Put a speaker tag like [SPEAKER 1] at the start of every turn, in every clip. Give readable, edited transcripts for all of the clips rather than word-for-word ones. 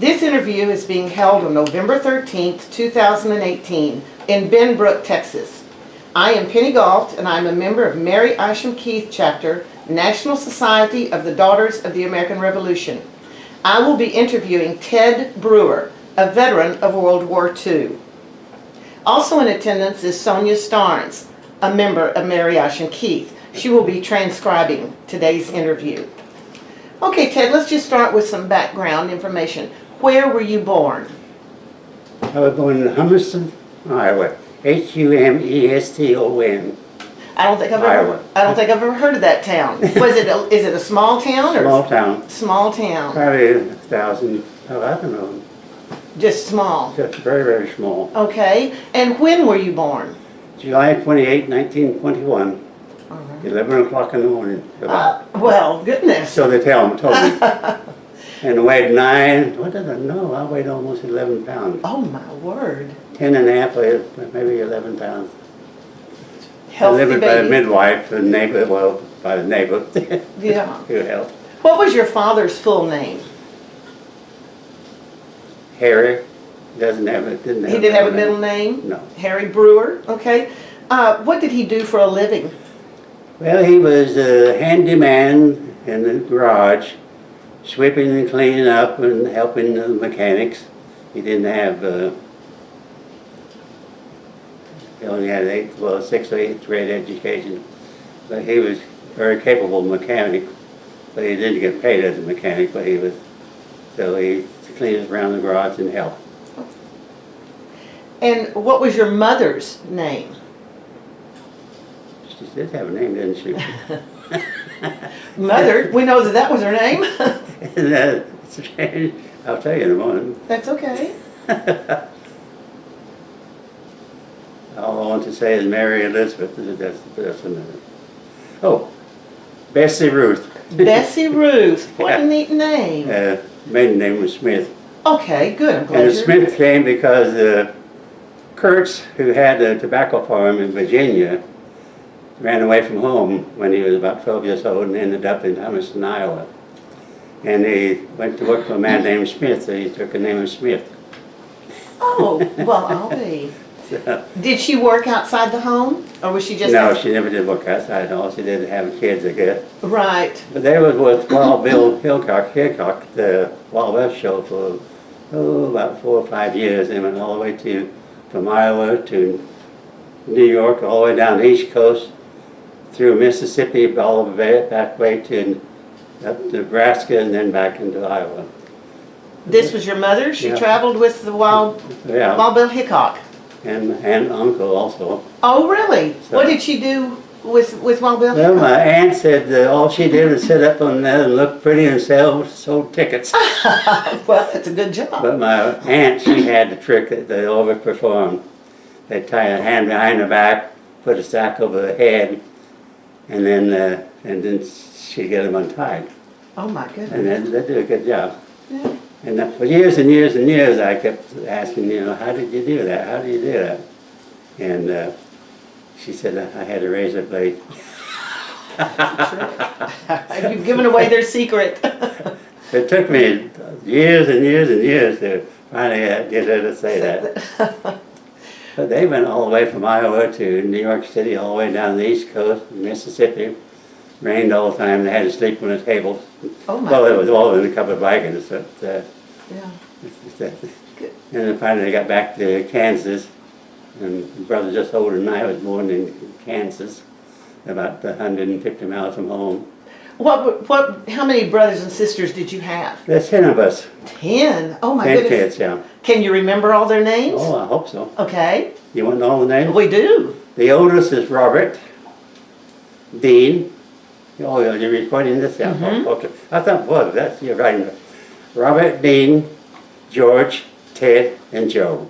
[SPEAKER 1] This interview is being held on November 13th, 2018 in Benbrook, Texas. I am Penny Galt, and I'm a member of Mary Isham Keith Chapter, National Society of the Daughters of the American Revolution. I will be interviewing Ted Brewer, a veteran of World War II. Also in attendance is Sonia Starnes, a member of Mary Isham Keith. She will be transcribing today's interview. Okay, Ted, let's just start with some background information. Where were you born?
[SPEAKER 2] I was born in Humeston, Iowa. Humeston.
[SPEAKER 1] I don't think I've ever heard of that town. Is it a small town or
[SPEAKER 2] Small town.
[SPEAKER 1] Small town?
[SPEAKER 2] Probably 1,000. Oh, I don't know.
[SPEAKER 1] Just small.
[SPEAKER 2] Just very, very small.
[SPEAKER 1] Okay. And when were you born?
[SPEAKER 2] July 28, 1921.
[SPEAKER 1] All right.
[SPEAKER 2] 11 o'clock in the morning.
[SPEAKER 1] Well, goodness.
[SPEAKER 2] So they told me. And I weighed 9. What did I know? I weighed almost 11 pounds.
[SPEAKER 1] Oh my word.
[SPEAKER 2] 10 and a half, maybe 11 pounds.
[SPEAKER 1] Healthy
[SPEAKER 2] delivered
[SPEAKER 1] baby.
[SPEAKER 2] by a midwife, a neighbor, well, by the neighbor.
[SPEAKER 1] Yeah.
[SPEAKER 2] Who helped.
[SPEAKER 1] What was your father's full name?
[SPEAKER 2] Harry didn't have
[SPEAKER 1] He didn't have a middle name?
[SPEAKER 2] No.
[SPEAKER 1] Harry Brewer. Okay. What did he do for a living?
[SPEAKER 2] Well, he was a handyman in the garage, sweeping and cleaning up and helping the mechanics. He didn't have, he only had 6 or 8th grade education. But he was a very capable mechanic, but he didn't get paid as a mechanic, but he cleaned around the garage and helped.
[SPEAKER 1] And what was your mother's name?
[SPEAKER 2] She did have a name, didn't she?
[SPEAKER 1] Mother? We know that was her name.
[SPEAKER 2] I'll tell you in a moment.
[SPEAKER 1] That's okay.
[SPEAKER 2] All I want to say is Mary Elizabeth. That's another. Oh, Bessie Ruth.
[SPEAKER 1] Bessie Ruth. What a neat name.
[SPEAKER 2] Maiden name was Smith.
[SPEAKER 1] Okay, good. I'm glad
[SPEAKER 2] And the Smith came because Kurtz, who had a tobacco farm in Virginia, ran away from home when he was about 12 years old and ended up in Humeston, Iowa. And he went to work for a man named Smith, so he took the name of Smith.
[SPEAKER 1] Oh, well, I'll be.
[SPEAKER 2] So,
[SPEAKER 1] Did she work outside the home? Or was she just...
[SPEAKER 2] no, she never did work outside. All she did was have kids, I guess.
[SPEAKER 1] Right.
[SPEAKER 2] But they was with Wild Bill Hickok, the Wild West show for about 4 or 5 years. They went all the way from Iowa to New York, all the way down the East Coast, through Mississippi, all the way back way to up to Nebraska, and then back into Iowa.
[SPEAKER 1] This was your mother? She
[SPEAKER 2] Yeah.
[SPEAKER 1] traveled with the Wild Bill Hickok?
[SPEAKER 2] And uncle also.
[SPEAKER 1] Oh, really?
[SPEAKER 2] So,
[SPEAKER 1] what did she do with Wild Bill
[SPEAKER 2] well,
[SPEAKER 1] Hickok?
[SPEAKER 2] my aunt said all she did was sit up on that and look pretty and sold tickets.
[SPEAKER 1] Well, that's a good job.
[SPEAKER 2] But my aunt, she had the trick that they overperformed. They'd tie a hand behind her back, put a sack over her head, and then she'd get them untied.
[SPEAKER 1] Oh, my goodness.
[SPEAKER 2] And then they do a good job.
[SPEAKER 1] Yeah.
[SPEAKER 2] And then for years and years and years, I kept asking, how did you do that? How did you do that? And she said, I had a razor blade.
[SPEAKER 1] You've given away their secret.
[SPEAKER 2] It took me years and years and years to finally get her to say that. But they went all the way from Iowa to New York City, all the way down the East Coast, Mississippi. Rained all the time. They had to sleep on the tables.
[SPEAKER 1] Oh my!
[SPEAKER 2] Well, it was all in a couple of wagons. But,
[SPEAKER 1] yeah.
[SPEAKER 2] And then finally they got back to Kansas. And my brother just older than I was born in Kansas, about 150 miles from home.
[SPEAKER 1] How many brothers and sisters did you have?
[SPEAKER 2] There's 10 of us.
[SPEAKER 1] 10? Oh my
[SPEAKER 2] 10
[SPEAKER 1] goodness.
[SPEAKER 2] kids, yeah.
[SPEAKER 1] Can you remember all their names?
[SPEAKER 2] Oh, I hope so.
[SPEAKER 1] Okay.
[SPEAKER 2] You want to know all the names?
[SPEAKER 1] We do.
[SPEAKER 2] The oldest is Robert Dean. Oh, you're recording this? Yeah.
[SPEAKER 1] Mm-hmm.
[SPEAKER 2] Okay. I thought, well, you're writing. Robert Dean, George, Ted, and Joe.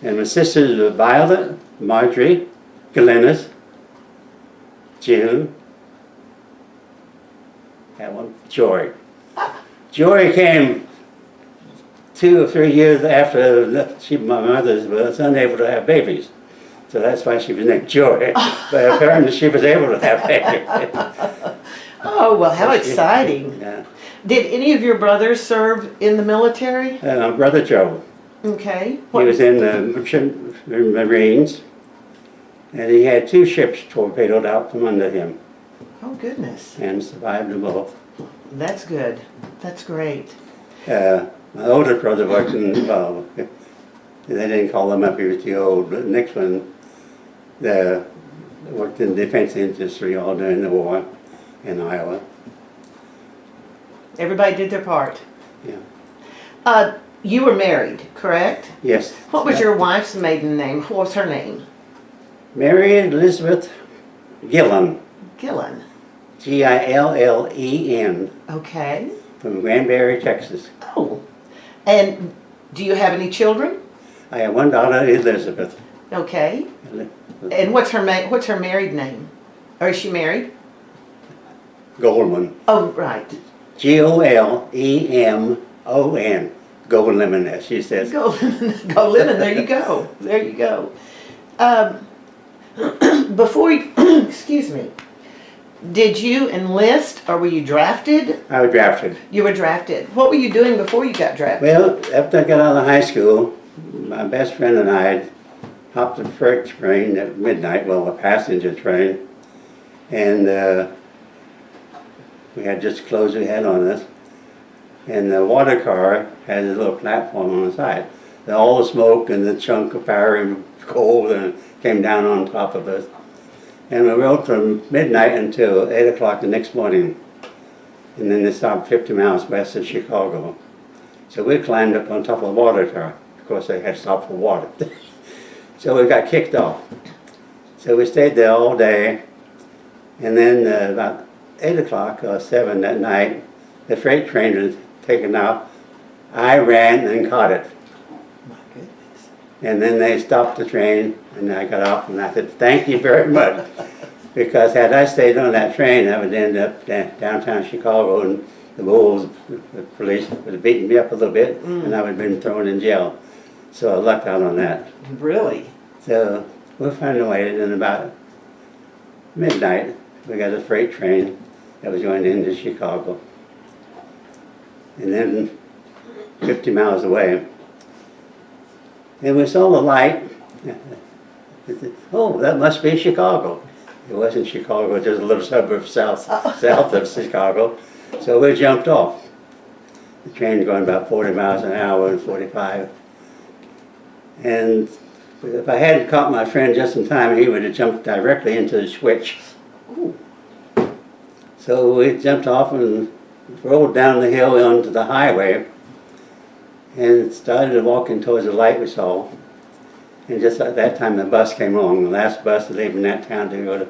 [SPEAKER 2] And my sisters are Violet, Marjorie, Glennis, June, that one, Joy. Joy came 2 or 3 years after my mother was unable to have babies. So that's why she was named Joy. But apparently she was able to have babies.
[SPEAKER 1] Oh, well, how exciting.
[SPEAKER 2] Yeah.
[SPEAKER 1] Did any of your brothers serve in the military?
[SPEAKER 2] My brother Joe,
[SPEAKER 1] Okay.
[SPEAKER 2] he was in the Marines, and he had 2 ships torpedoed out from under him
[SPEAKER 1] Oh, goodness.
[SPEAKER 2] and survived them both.
[SPEAKER 1] That's good. That's great.
[SPEAKER 2] My older brother worked in, well, they didn't call him up, he was too old, but the next one worked in the defense industry all during the war in Iowa.
[SPEAKER 1] Everybody did their part.
[SPEAKER 2] Yeah.
[SPEAKER 1] You were married, correct?
[SPEAKER 2] Yes.
[SPEAKER 1] What was your wife's maiden name? What was her name?
[SPEAKER 2] Mary Elizabeth Gillen,
[SPEAKER 1] Gillen.
[SPEAKER 2] Gillen,
[SPEAKER 1] Okay.
[SPEAKER 2] from Granbury, Texas.
[SPEAKER 1] Oh. And do you have any children?
[SPEAKER 2] I have one daughter, Elizabeth.
[SPEAKER 1] Okay. And what's her married name? Or is she married?
[SPEAKER 2] Goldman.
[SPEAKER 1] Oh, right.
[SPEAKER 2] Golemon. Goldman, as she says.
[SPEAKER 1] Go live in. There you go. There you go. Before you, excuse me, did you enlist or were you drafted?
[SPEAKER 2] I was drafted.
[SPEAKER 1] You were drafted. What were you doing before you got drafted?
[SPEAKER 2] Well, after I got out of high school, my best friend and I hopped a freight train at midnight, well, a passenger train, and we had just clothes we had on us, and the water car had a little platform on the side. And all the smoke and the chunk of fire and coal came down on top of us. And we rode from midnight until 8 o'clock the next morning. And then they stopped 50 miles west of Chicago. So we climbed up on top of the water car. Of course, they had stopped for water. So we got kicked off. So we stayed there all day. And then about 8 o'clock or 7 that night, the freight train was taken out. I ran and caught it.
[SPEAKER 1] My goodness.
[SPEAKER 2] And then they stopped the train, and I got off, and I said, "Thank you very much." Because had I stayed on that train, I would end up downtown Chicago, and the bulls, the police, would have beaten me up a little bit, and I would have been thrown in jail. So I lucked out on that.
[SPEAKER 1] Really?
[SPEAKER 2] So we finally waited, and about midnight, we got a freight train that was going into Chicago. And then 50 miles away, and we saw the light. Oh, that must be Chicago. It wasn't Chicago, just a little suburb south of Chicago. So we jumped off. The train going about 40 miles an hour and 45. And if I hadn't caught my friend just in time, he would have jumped directly into the switch.
[SPEAKER 1] Ooh.
[SPEAKER 2] So we jumped off and rolled down the hill onto the highway and started walking towards the light we saw. And just at that time the bus came along, the last bus leaving that town to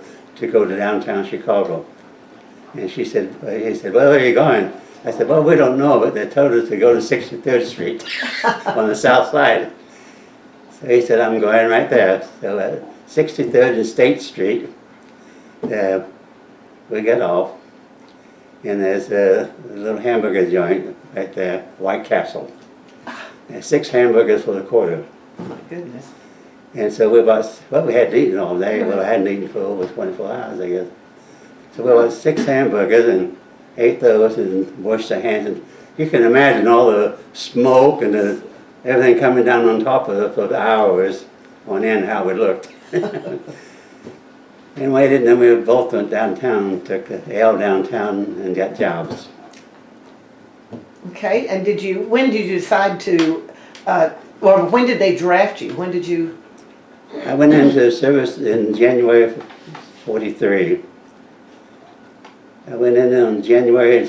[SPEAKER 2] go to downtown Chicago. And he said, "Well, where are you going?" I said, "Well, we don't know, but they told us to go to 63rd Street on the south side." So he said, "I'm going right there." So at 63rd and State Street, we get off, and there's a little hamburger joint right there, White Castle. And 6 hamburgers for the quarter.
[SPEAKER 1] Oh my goodness.
[SPEAKER 2] And so we hadn't eaten all day. Well, I hadn't eaten for over 24 hours, I guess. So we bought 6 hamburgers and ate those and washed our hands. And you can imagine all the smoke and everything coming down on top of it for the hours on end, how it looked. And waited, and then we both went downtown, took the L downtown and got jobs.
[SPEAKER 1] Okay, and when did you decide to, or when did they draft you? When did you?
[SPEAKER 2] I went into service in January of 43. I went in on January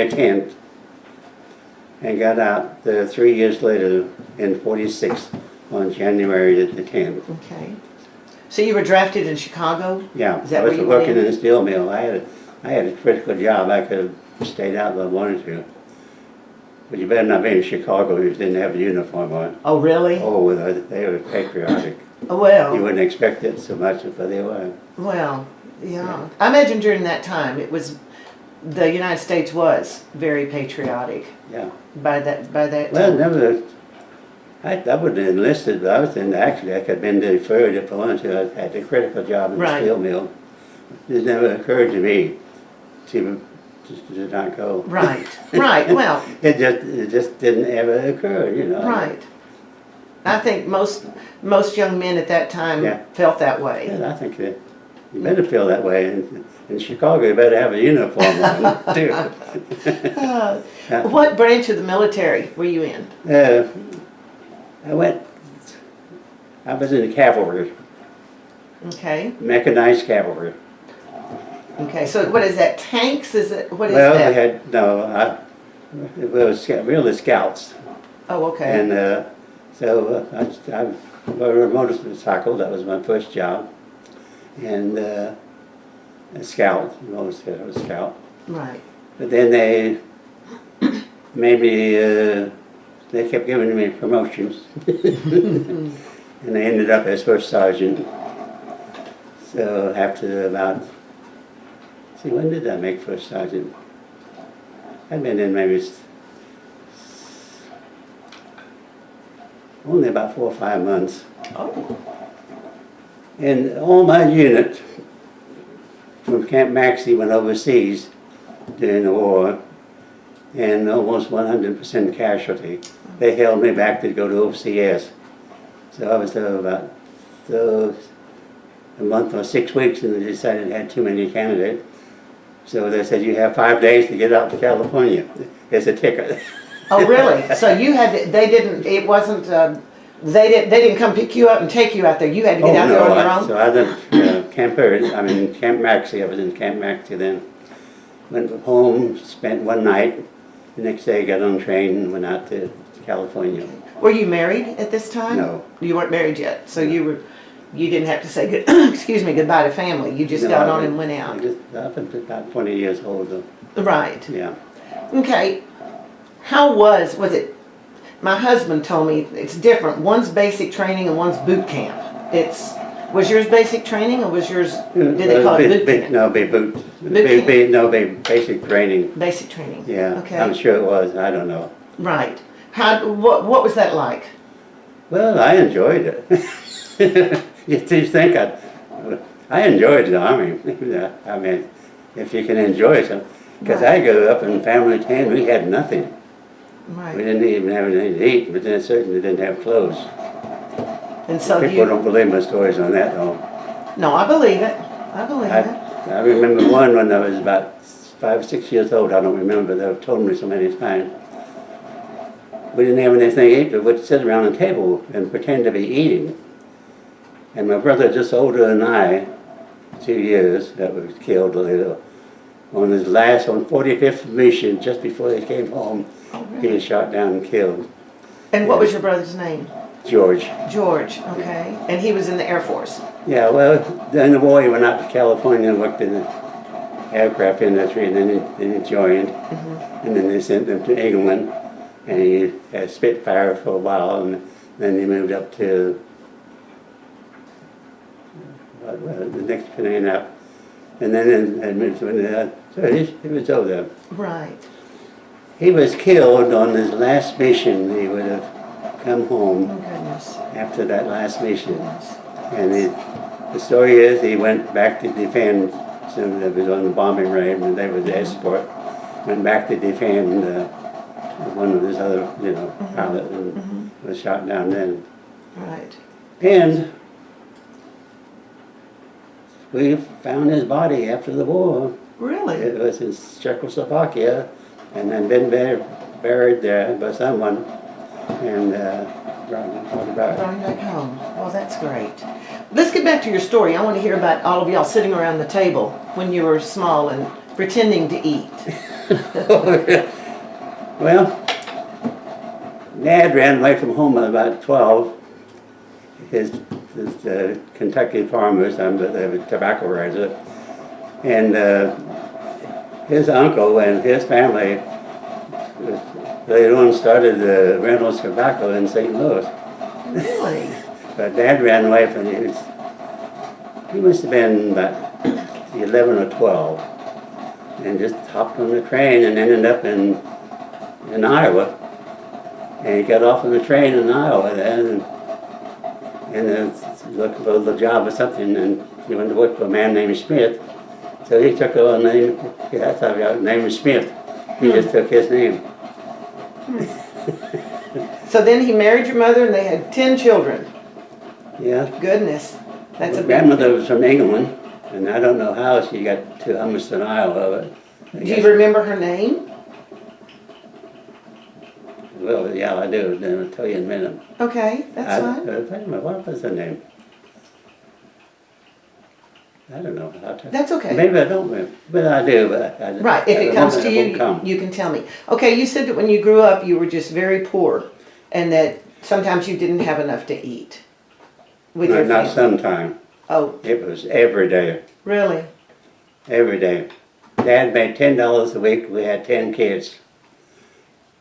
[SPEAKER 2] 10th, and got out 3 years later in 46 on January the 10th.
[SPEAKER 1] Okay. So you were drafted in Chicago?
[SPEAKER 2] Yeah,
[SPEAKER 1] Is that
[SPEAKER 2] I was
[SPEAKER 1] where you
[SPEAKER 2] working
[SPEAKER 1] went
[SPEAKER 2] in a steel mill. I had a critical job. I could have stayed out if I wanted to. But you better not be in Chicago if you didn't have a uniform on.
[SPEAKER 1] Oh, really?
[SPEAKER 2] Oh, well, they were patriotic.
[SPEAKER 1] Oh, well.
[SPEAKER 2] You wouldn't expect it so much, but they were.
[SPEAKER 1] Well, yeah. I imagine during that time the United States was very patriotic.
[SPEAKER 2] Yeah.
[SPEAKER 1] By that
[SPEAKER 2] Well,
[SPEAKER 1] time.
[SPEAKER 2] never. I would have enlisted, but I was in, actually, I could have been deferred if I wanted to. I had a critical job in the
[SPEAKER 1] Right.
[SPEAKER 2] steel mill. it never occurred to me to not go.
[SPEAKER 1] Right, right, well,
[SPEAKER 2] It just didn't ever occur, you know.
[SPEAKER 1] right. I think most young men at that time
[SPEAKER 2] Yeah.
[SPEAKER 1] felt that way.
[SPEAKER 2] Yeah, I think that you better feel that way. In Chicago, you better have a uniform on, too.
[SPEAKER 1] What branch of the military were you in?
[SPEAKER 2] I was in the cavalry,
[SPEAKER 1] Okay,
[SPEAKER 2] mechanized cavalry.
[SPEAKER 1] okay, so what is that, tanks, what is
[SPEAKER 2] Well,
[SPEAKER 1] that?
[SPEAKER 2] we had, no, it was really scouts.
[SPEAKER 1] Oh, okay,
[SPEAKER 2] And so I rode a motorcycle, that was my first job. And a scout, I was a scout.
[SPEAKER 1] right,
[SPEAKER 2] But then they made me, they kept giving me promotions. And I ended up as first sergeant. So after about, see, when did I make first sergeant? I'd been in maybe only about 4 or 5 months.
[SPEAKER 1] oh,
[SPEAKER 2] And all my unit from Camp Maxey went overseas during the war, and almost 100% casualty. They held me back to go to OCS. So I was there about a month or 6 weeks, and they decided they had too many candidates. So they said, you have 5 days to get out to California. It's a ticket.
[SPEAKER 1] oh, really? So you had, they didn't, it wasn't, they didn't come pick you up and take you out there, you had to get out there on your own?
[SPEAKER 2] So I left Camp Maxey, I was in Camp Maxey then. Went home, spent one night, the next day got on a train and went out to California.
[SPEAKER 1] Were you married at this time?
[SPEAKER 2] No.
[SPEAKER 1] You weren't married yet, so you didn't have to say good, excuse me, goodbye to family. You just
[SPEAKER 2] No,
[SPEAKER 1] got
[SPEAKER 2] I
[SPEAKER 1] on
[SPEAKER 2] was-
[SPEAKER 1] and went out.
[SPEAKER 2] I've been about 20 years old though.
[SPEAKER 1] Right.
[SPEAKER 2] Yeah.
[SPEAKER 1] Okay. How was it? My husband told me it's different. One's basic training and one's boot camp. Was yours basic training or was yours? Did they call it boot camp?
[SPEAKER 2] No, basic training.
[SPEAKER 1] Basic training.
[SPEAKER 2] Yeah.
[SPEAKER 1] Okay.
[SPEAKER 2] I'm sure it was. I don't know.
[SPEAKER 1] Right. What was that like?
[SPEAKER 2] Well, I enjoyed it. You think I enjoyed the Army. I mean, if you can enjoy something. Because I grew up in family tent, we had nothing. We
[SPEAKER 1] Right.
[SPEAKER 2] didn't even have anything to eat, but then certainly didn't have clothes.
[SPEAKER 1] And so
[SPEAKER 2] People don't believe my stories on that though.
[SPEAKER 1] No, I believe it. I believe it.
[SPEAKER 2] I remember one when I was about 5 or 6 years old, I don't remember, they've told me so many times. We didn't have anything to eat, but we'd sit around the table and pretend to be eating. And my brother, just older than I, 2 years, that was killed on his last, on 45th mission, just before he came home,
[SPEAKER 1] Oh,
[SPEAKER 2] he
[SPEAKER 1] really?
[SPEAKER 2] was shot down and killed.
[SPEAKER 1] And what was your brother's name?
[SPEAKER 2] George.
[SPEAKER 1] George. Okay. And he was in the Air Force.
[SPEAKER 2] Yeah, well, during the war he went out to California and worked in the aircraft industry, and then he joined. And then they sent him to England, and he had Spitfire for a while, and then he moved up to the next plane up. And then I moved to so he was over there.
[SPEAKER 1] Right.
[SPEAKER 2] He was killed on his last mission. He would have come home
[SPEAKER 1] Oh, goodness.
[SPEAKER 2] after that last mission.
[SPEAKER 1] Goodness.
[SPEAKER 2] And the story is he went back to defend, some that was on the bombing raid, and they was the escort, went back to defend one of his other, pilot, and was shot down then.
[SPEAKER 1] Right.
[SPEAKER 2] And we found his body after the war.
[SPEAKER 1] Really?
[SPEAKER 2] It was in Czechoslovakia, and then been buried there by someone, and brought back.
[SPEAKER 1] Brought him back home. Well, that's great. Let's get back to your story. I want to hear about all of y'all sitting around the table when you were small and pretending to eat.
[SPEAKER 2] Well, Dad ran away from home at about 12. His Kentucky farmers, they were tobacco raisers, and his uncle and his family later on started Reynolds Tobacco in St. Louis.
[SPEAKER 1] Really?
[SPEAKER 2] But Dad ran away from him. He must have been about 11 or 12, and just hopped on the train and ended up in Iowa. And he got off on the train in Iowa then, and looking for a job or something, and he went to work for a man named Smith, So he took a name, I thought his name was Smith. He just took his name.
[SPEAKER 1] So then he married your mother and they had 10 children.
[SPEAKER 2] Yeah.
[SPEAKER 1] Goodness. That's
[SPEAKER 2] My
[SPEAKER 1] a big...
[SPEAKER 2] grandmother was from England, and I don't know how she got to almost an Iowa of it.
[SPEAKER 1] Do you remember her name?
[SPEAKER 2] Well, yeah, I do. Then I'll tell you in a minute.
[SPEAKER 1] Okay, that's fine.
[SPEAKER 2] What was her name? I don't know.
[SPEAKER 1] That's okay.
[SPEAKER 2] Maybe I don't remember, but I do. But
[SPEAKER 1] Right, if it comes to you,
[SPEAKER 2] come.
[SPEAKER 1] you can tell me. Okay, you said that when you grew up, you were just very poor, and that sometimes you didn't have enough to eat with your
[SPEAKER 2] Not
[SPEAKER 1] family.
[SPEAKER 2] sometime.
[SPEAKER 1] Oh,
[SPEAKER 2] It was every day.
[SPEAKER 1] really?
[SPEAKER 2] Every day. Dad made $10 a week. We had 10 kids.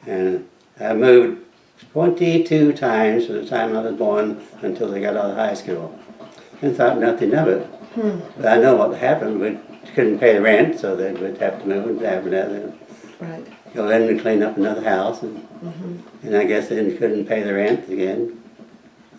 [SPEAKER 2] And I moved 22 times from the time I was born until they got out of high school. And thought nothing of it. But I know what happened. We couldn't pay the rent, so they would have to move and have another.
[SPEAKER 1] Right.
[SPEAKER 2] Go in and clean up another house. And I guess then couldn't pay the rent again.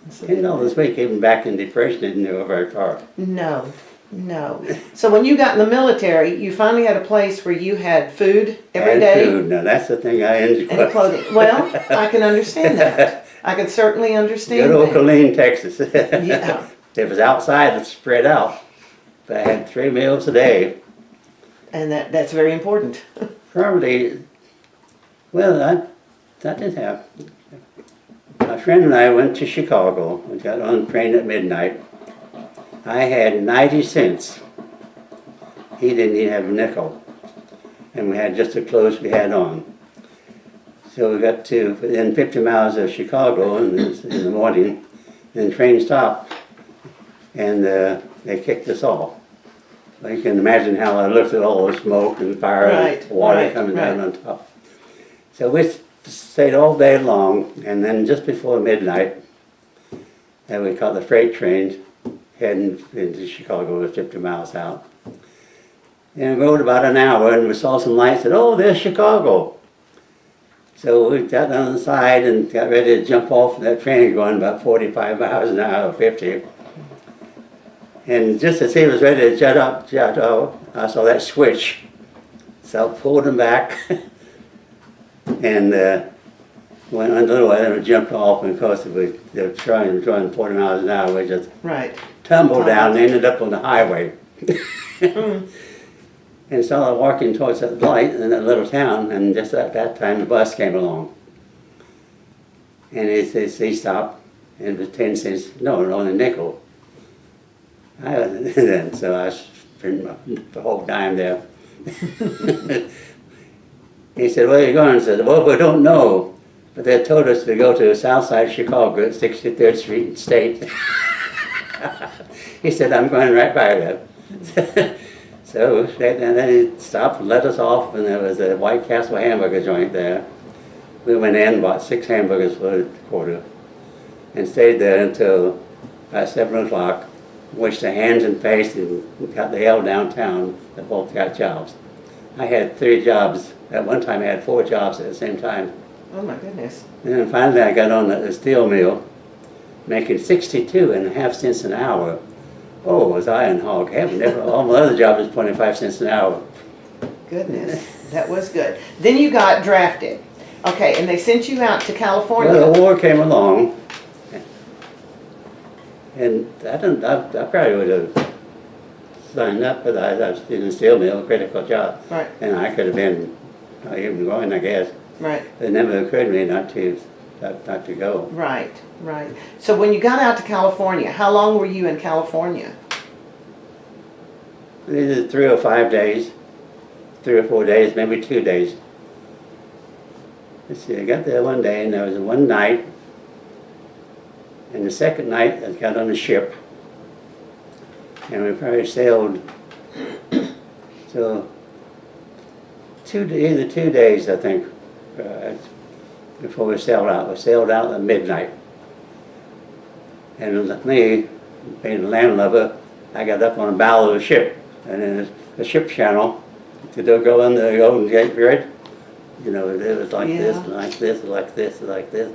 [SPEAKER 2] $10 a week, even back in Depression, didn't go very far.
[SPEAKER 1] No, no. So when you got in the military, you finally had a place where you had food every day?
[SPEAKER 2] And food. Now that's the thing I enjoy.
[SPEAKER 1] And clothing. Well, I can understand that. I can certainly understand
[SPEAKER 2] Good old
[SPEAKER 1] that.
[SPEAKER 2] Colleen, Texas.
[SPEAKER 1] Yeah.
[SPEAKER 2] It was outside, it's spread out. But I had 3 meals a day.
[SPEAKER 1] And that's very important.
[SPEAKER 2] Probably, well, I did have. My friend and I went to Chicago. We got on the train at midnight. I had 90 cents. He didn't even have a nickel. And we had just the clothes we had on. So we got to within 50 miles of Chicago in the morning, and the train stopped, and they kicked us off. Well, you can imagine how I looked at all the smoke and fire and water coming down on top. So we stayed all day long, and then just before midnight, we caught the freight train heading into Chicago, 50 miles out. And we rode about an hour, and we saw some lights, and oh, there's Chicago. So we got on the side and got ready to jump off that train going about 45 miles an hour, 50. And just as he was ready to jet up, I saw that switch. So I pulled him back and went a little way and jumped off. And of course, they were trying 40 miles an hour. We just tumbled down and ended up on the highway. And so I was walking towards that light in that little town, and just at that time the bus came along. And he stopped, and it was 10 cents, no, only a nickel. So I spent the whole time there. He said, where are you going? I said, well, we don't know. But they told us to go to south side Chicago at 63rd Street and State. He said, I'm going right by there. So and then he stopped and let us off, and there was a White Castle hamburger joint there. We went in, bought 6 hamburgers for a quarter, and stayed there until about 7 o'clock, washed our hands and face, and got the hell downtown. They both got jobs. I had 3 jobs. At one time I had 4 jobs at the same time.
[SPEAKER 1] Oh my goodness.
[SPEAKER 2] And then finally I got on the steel mill, making 62.5 cents an hour. Oh, was I in hog heaven. All my other jobs was 25 cents an hour.
[SPEAKER 1] Goodness, that was good. Then you got drafted. Okay, and they sent you out to California.
[SPEAKER 2] Well, the war came along, and I probably would have signed up, but I was in the steel mill, a critical job.
[SPEAKER 1] Right.
[SPEAKER 2] And I could have been even going, I guess.
[SPEAKER 1] Right.
[SPEAKER 2] It never occurred to me not to go.
[SPEAKER 1] Right, right. So when you got out to California, how long were you in California?
[SPEAKER 2] Either 3 or 5 days, 3 or 4 days, maybe 2 days. Let's see, I got there one day, and there was one night, and the second night I got on a ship, and we probably sailed, so either 2 days, I think, before we sailed out. We sailed out at midnight. And with me, being a landlubber, I got up on the bow of the ship, and in the ship channel, to go in the Golden Gate Bridge, you know, it was like this, and like this, and like this, and like this.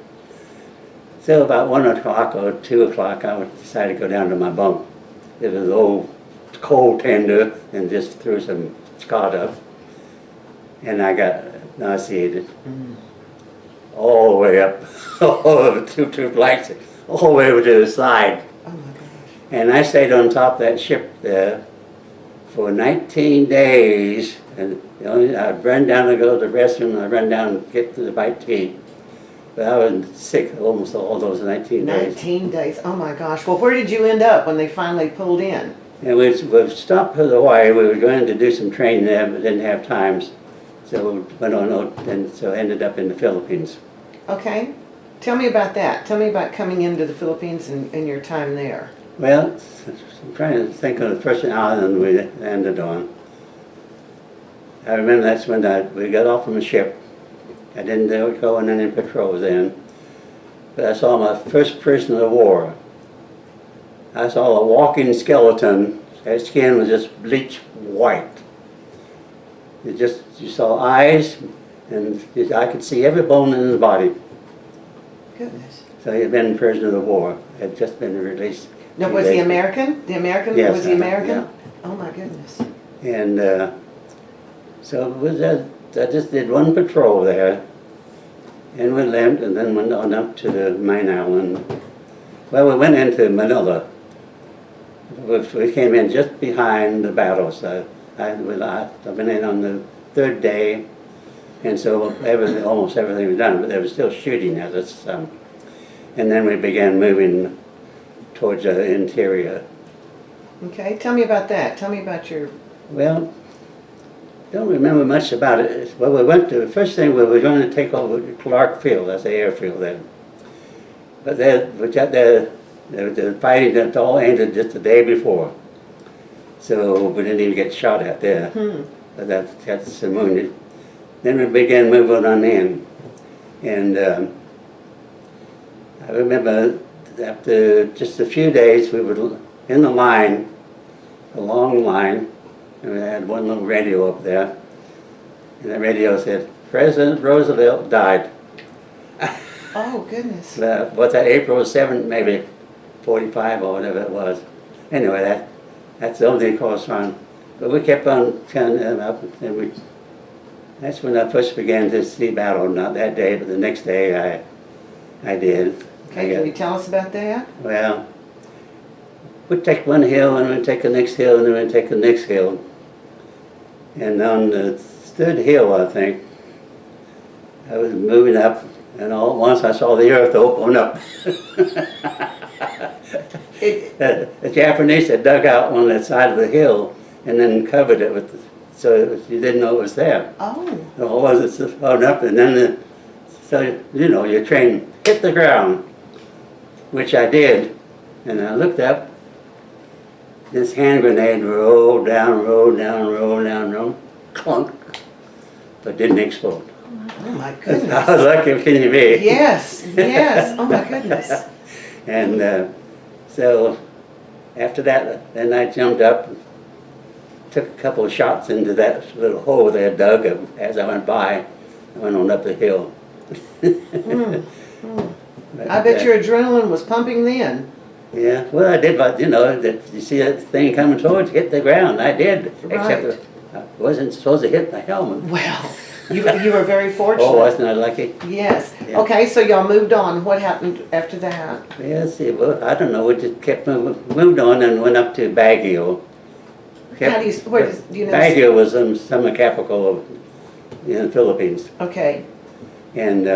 [SPEAKER 2] So about 1 o'clock or 2 o'clock, I decided to go down to my bunk. It was old coal tender and just threw some Scott up. And I got nauseated all the way up, all over two flights, all the way over to the side.
[SPEAKER 1] Oh my gosh.
[SPEAKER 2] And I stayed on top of that ship there for 19 days. And I'd run down to go to the restroom, I'd run down and get to the bite to eat. But I was sick almost all those 19 days.
[SPEAKER 1] 19 days. Oh my gosh. Well, where did you end up when they finally pulled in?
[SPEAKER 2] And we stopped for Hawaii. We were going to do some training there, but didn't have times. So we went on, and so ended up in the Philippines.
[SPEAKER 1] Okay. Tell me about that. Tell me about coming into the Philippines and your time there.
[SPEAKER 2] Well, I'm trying to think of the first island we landed on. I remember that's when we got off from the ship. I didn't go on any patrols then. But I saw my first prisoner of war. I saw a walking skeleton. His skin was just bleached white. You saw eyes, and I could see every bone in his body.
[SPEAKER 1] Goodness.
[SPEAKER 2] So he had been prisoner of war. Had just been released.
[SPEAKER 1] Now, was he American? The American?
[SPEAKER 2] Yes,
[SPEAKER 1] Was he American?
[SPEAKER 2] yeah.
[SPEAKER 1] Oh my goodness.
[SPEAKER 2] And so it was I just did one patrol there, and we left, and then went on up to the main island. Well, we went into Manila. We came in just behind the battle, so I've been in on the third day, and so almost everything was done, but there was still shooting at us. And then we began moving towards the interior.
[SPEAKER 1] Okay. Tell me about that. Tell me about your...
[SPEAKER 2] Well, don't remember much about it. Well, the first thing we were going to take over Clark Field, that's the airfield then. But we got there, the fighting that all ended just the day before. So we didn't even get shot at there. But that's some wounded. Then we began moving on in. And I remember after just a few days, we were in the line, a long line, and we had one little radio up there. And the radio said, President Roosevelt died.
[SPEAKER 1] Oh, goodness.
[SPEAKER 2] What's that, April 7th, maybe 45 or whatever it was. Anyway, that's the only correspondence. But we kept on turning them up, and that's when I first began to see battle. Not that day, but the next day I did.
[SPEAKER 1] Okay, can you tell us about that?
[SPEAKER 2] Well, we'd take one hill, and we'd take the next hill, and then we'd take the next hill. And on the third hill, I think, I was moving up, and all at once I saw the earth open up. The Japanese had dug out on that side of the hill and then covered it with, you didn't know it was there.
[SPEAKER 1] Oh.
[SPEAKER 2] So all it was just opened up, and then your train hit the ground, which I did, and I looked up. This hand grenade rolled down, clunk, but didn't explode.
[SPEAKER 1] Oh my goodness.
[SPEAKER 2] How lucky can you be?
[SPEAKER 1] Yes, yes. Oh my goodness.
[SPEAKER 2] And so after that, then I jumped up, took a couple of shots into that little hole they had dug as I went by. I went on up the hill. But,
[SPEAKER 1] I bet your adrenaline was pumping then.
[SPEAKER 2] Yeah, well, I did, but you see that thing coming towards, hit the ground. I did,
[SPEAKER 1] Right.
[SPEAKER 2] except I wasn't supposed to hit my helmet.
[SPEAKER 1] Well, you were very fortunate.
[SPEAKER 2] Oh, wasn't I lucky?
[SPEAKER 1] Yes.
[SPEAKER 2] Yeah.
[SPEAKER 1] Okay, so y'all moved on. What happened after that?
[SPEAKER 2] Yeah, well, I don't know. We just kept moved on and went up to Baguio.
[SPEAKER 1] How do you know?
[SPEAKER 2] Baguio was some summer capital in the Philippines,
[SPEAKER 1] Okay.
[SPEAKER 2] and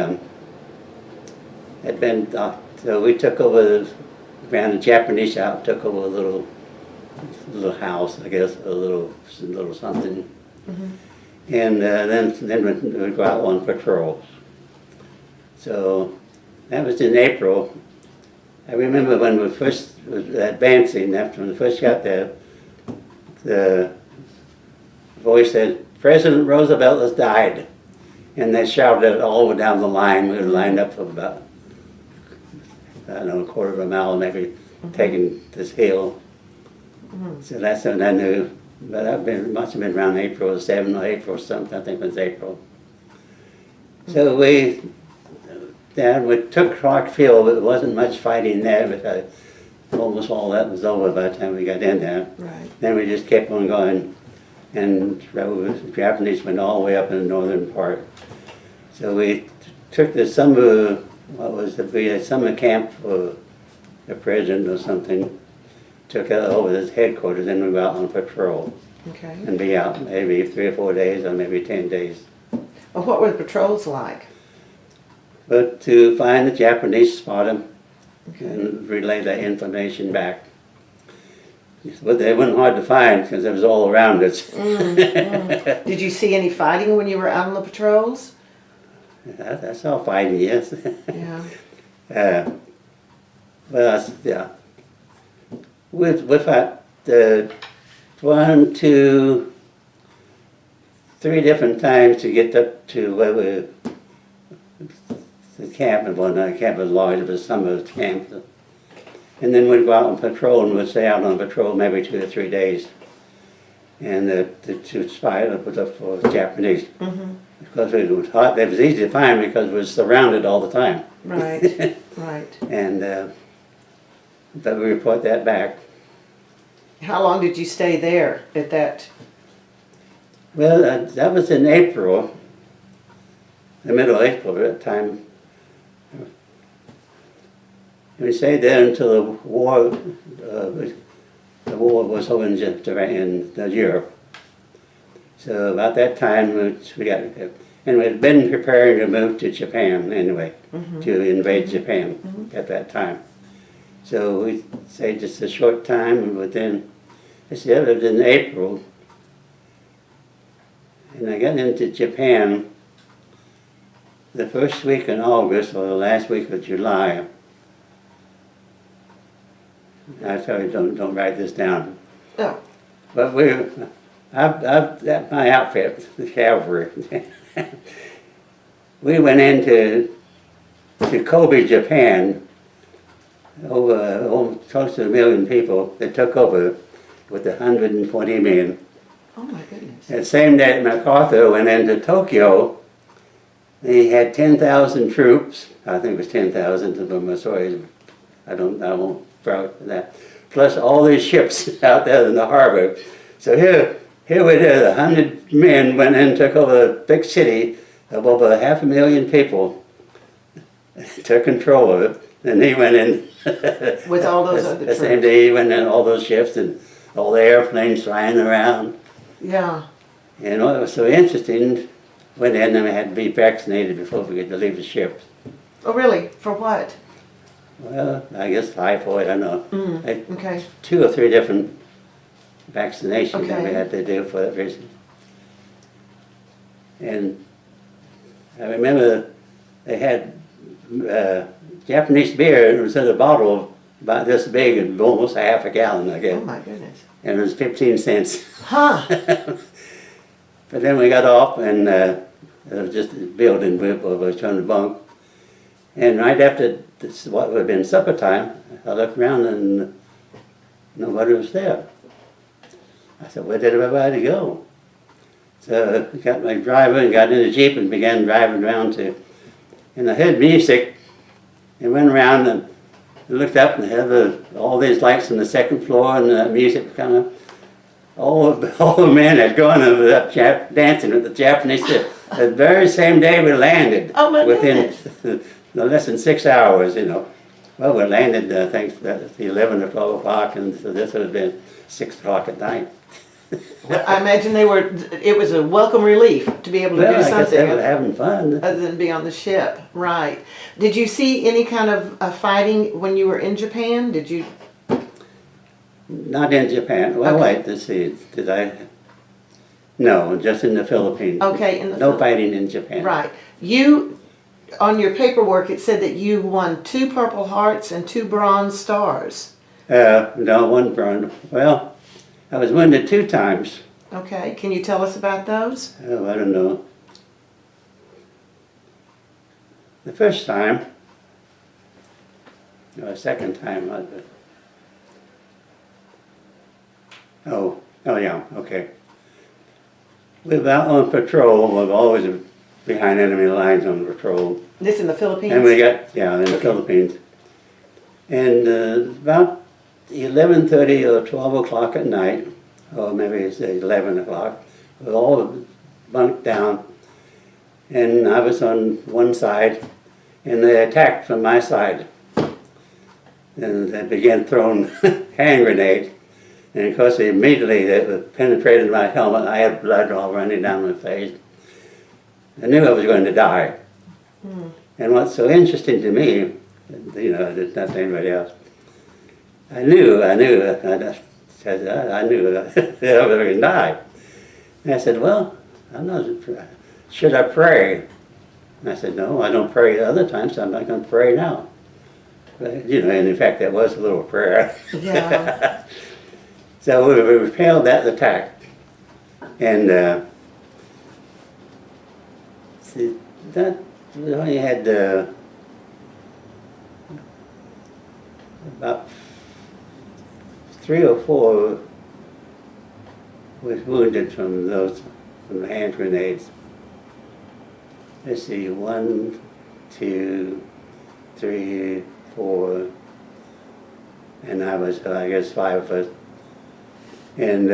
[SPEAKER 2] had been. So we took over. Ran the Japanese out. Took over a little house, I guess, a little something. And then we go out on patrols. So that was in April. I remember when we first was advancing, after we first got there, the voice said, President Roosevelt has died. And they shouted it all over down the line. We were lined up for about, I don't know, a quarter of a mile, maybe, taking this hill. So that's when I knew. But must have been around April 7th or April something, I think it was April. So we took Clark Field, but there wasn't much fighting there, but almost all that was over by the time we got in there.
[SPEAKER 1] Right.
[SPEAKER 2] Then we just kept on going, and the Japanese went all the way up in the northern part. So we took the summer, summer camp for the president or something, took it over his headquarters, and we went out on patrol.
[SPEAKER 1] Okay.
[SPEAKER 2] And be out maybe 3 or 4 days or maybe 10 days.
[SPEAKER 1] Well, what were the patrols like?
[SPEAKER 2] But to find the Japanese, spot them,
[SPEAKER 1] Okay.
[SPEAKER 2] and relay that information back. But they weren't hard to find because it was all around us.
[SPEAKER 1] Did you see any fighting when you were out on the patrols?
[SPEAKER 2] That's all fighting, yes.
[SPEAKER 1] Yeah.
[SPEAKER 2] Well, yeah. We've had 1, 2, 3 different times to get up to where the camp, and not camp was large, it was summer camp. And then we'd go out on patrol, and we'd stay out on patrol maybe 2 or 3 days. And to spy it was up for Japanese.
[SPEAKER 1] Mm-hmm.
[SPEAKER 2] Because it was hot, it was easy to find because we were surrounded all the time.
[SPEAKER 1] Right, right.
[SPEAKER 2] And but we report that back.
[SPEAKER 1] How long did you stay there at that?
[SPEAKER 2] Well, that was in April, the middle of April at that time. We stayed there until the war was over in Europe. So about that time we got, and we had been preparing to move to Japan anyway, to invade Japan at that time. So we stayed just a short time, and within, it was in April, and I got into Japan the first week in August or the last week of July. I tell you, don't write this down.
[SPEAKER 1] Oh.
[SPEAKER 2] But my outfit, the Cavalry, we went into Kobe, Japan, over close to 1 million people that took over with 120 men.
[SPEAKER 1] Oh my goodness.
[SPEAKER 2] The same day MacArthur went into Tokyo, he had 10,000 troops. I think it was 10,000 of them. Sorry, I won't vouch for that. Plus all these ships out there in the harbor. So here we did, 100 men went in, took over a big city of over 500,000 people, took control of it, and he went in.
[SPEAKER 1] With all those other
[SPEAKER 2] the same
[SPEAKER 1] troops.
[SPEAKER 2] day he went in, all those ships and all the airplanes flying around.
[SPEAKER 1] Yeah.
[SPEAKER 2] And it was so interesting. Went in and we had to be vaccinated before we could leave the ship.
[SPEAKER 1] Oh really? For what?
[SPEAKER 2] Well, I guess typhoid, I don't know.
[SPEAKER 1] Okay.
[SPEAKER 2] 2 or 3 different vaccinations that we
[SPEAKER 1] Okay.
[SPEAKER 2] had to do for that reason. And I remember they had Japanese beer. It was in a bottle about this big and almost half a gallon, I
[SPEAKER 1] Oh
[SPEAKER 2] guess.
[SPEAKER 1] my goodness.
[SPEAKER 2] And it was 15 cents.
[SPEAKER 1] Huh.
[SPEAKER 2] But then we got off, and it was just a building we was trying to bunk. And right after this, what would have been supper time, I looked around and nobody was there. I said, where did everybody go? So I got my driver and got in the Jeep and began driving around and I heard music and went around and looked up and had all these lights on the second floor and the music coming up. All the men had gone over up dancing with the Japanese. The very same day we landed.
[SPEAKER 1] Oh my
[SPEAKER 2] within
[SPEAKER 1] goodness.
[SPEAKER 2] less than 6 hours, you know. Well, we landed, I think, at 11 or 12 o'clock, and so this would have been 6 o'clock at night.
[SPEAKER 1] Well, I imagine it was a welcome relief to be able to
[SPEAKER 2] Well,
[SPEAKER 1] do
[SPEAKER 2] I guess they
[SPEAKER 1] something
[SPEAKER 2] were having fun.
[SPEAKER 1] other than be on the ship. Right. Did you see any kind of fighting when you were in Japan? Did you?
[SPEAKER 2] Not in Japan. Well,
[SPEAKER 1] Okay.
[SPEAKER 2] wait, let's see. Did I? No, just in the Philippines.
[SPEAKER 1] Okay.
[SPEAKER 2] No fighting in Japan.
[SPEAKER 1] Right. You, on your paperwork, it said that you won 2 Purple Hearts and 2 Bronze Stars.
[SPEAKER 2] No, 1 burned. Well, I was wounded 2 times.
[SPEAKER 1] Okay. Can you tell us about those?
[SPEAKER 2] Oh, I don't know. The first time, or the second time, oh yeah, okay. We were out on patrol. We're always behind enemy lines on patrol.
[SPEAKER 1] This in the Philippines?
[SPEAKER 2] And we got, yeah, in the
[SPEAKER 1] Okay.
[SPEAKER 2] Philippines. And about 11:30 or 12 o'clock at night, or maybe it's 11 o'clock. We all bunked down, and I was on one side, and they attacked from my side. And they began throwing hand grenades. And of course, immediately it penetrated my helmet. I had blood all running down my face. I knew I was going to die. And what's so interesting to me, you know, it's not to anybody else, I knew that I was going to die. And I said, well, I'm not, should I pray? And I said, no, I don't pray other times, so I'm not going to pray now. But, you know, and in fact, that was a little prayer.
[SPEAKER 1] Yeah.
[SPEAKER 2] So we repelled that attack. And see, that we only had about 3 or 4 was wounded from the hand grenades. Let's see, 1, 2, 3, 4, and I was, I guess, 5 of us. And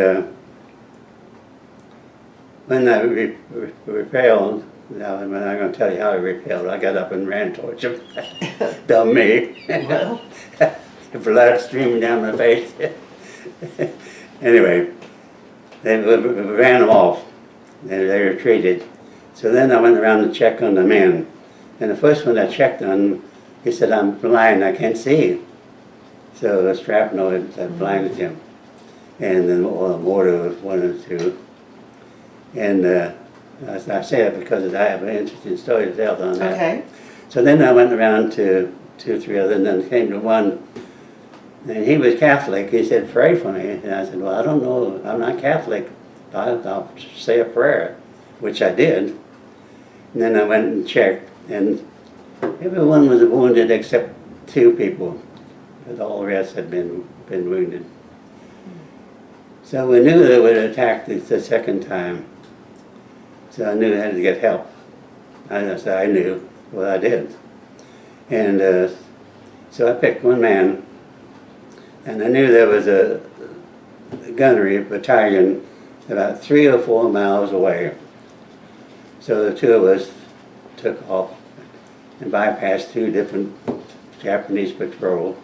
[SPEAKER 2] when I repelled, now I'm not going to tell you how I repelled. I got up and ran towards him. Dumb me.
[SPEAKER 1] Well.
[SPEAKER 2] Blood streaming down my face. Anyway, they ran them off. They retreated. So then I went around to check on the men. And the first one I checked on, he said, I'm blind, I can't see. So the shrapnel had blinded him. And then mortar was 1 or 2. And I say it because I have an interesting story to tell on that.
[SPEAKER 1] Okay.
[SPEAKER 2] So then I went around to 2 or 3 others, and then came to one, and he was Catholic. He said, pray for me. And I said, well, I don't know, I'm not Catholic. I'll say a prayer, which I did. And then I went and checked, and everyone was wounded except 2 people. But all the rest had been wounded. So we knew they would attack the second time. So I knew I had to get help. I knew, well, I did. And so I picked one man, and I knew there was a gunnery battalion about 3 or 4 miles away. So the 2 of us took off and bypassed 2 different Japanese patrols.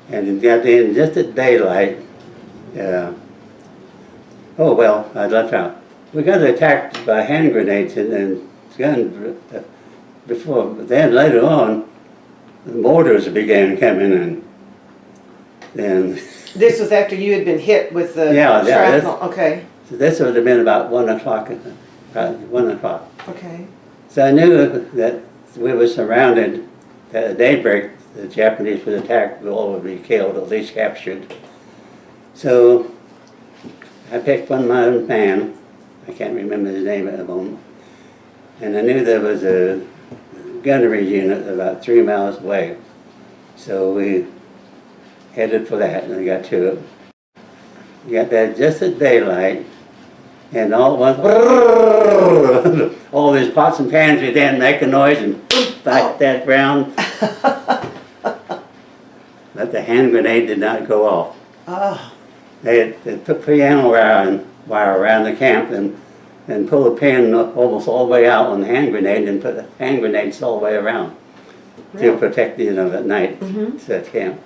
[SPEAKER 2] And it got in just at daylight. Oh, well, I left out. We got attacked by hand grenades and guns before, but then later on, the mortars began coming in. And
[SPEAKER 1] This was after you had been hit with the
[SPEAKER 2] Yeah,
[SPEAKER 1] shrapnel. Okay.
[SPEAKER 2] so this would have been about 1 o'clock, about 1 o'clock.
[SPEAKER 1] Okay.
[SPEAKER 2] So I knew that we were surrounded. At daybreak, the Japanese would attack, we all would be killed, at least captured. So I picked one man, I can't remember his name at the moment, and I knew there was a gunnery unit about 3 miles away. So we headed for that, and we got to it. We got there just at daylight, and all at once, all these pots and pans began making noise, and back that ground. But the hand grenade did not go off.
[SPEAKER 1] Oh.
[SPEAKER 2] They put piano wire around the camp and pull a pin almost all the way out on the hand grenade and put the hand grenades all the way around to protect, you know, at night at camp.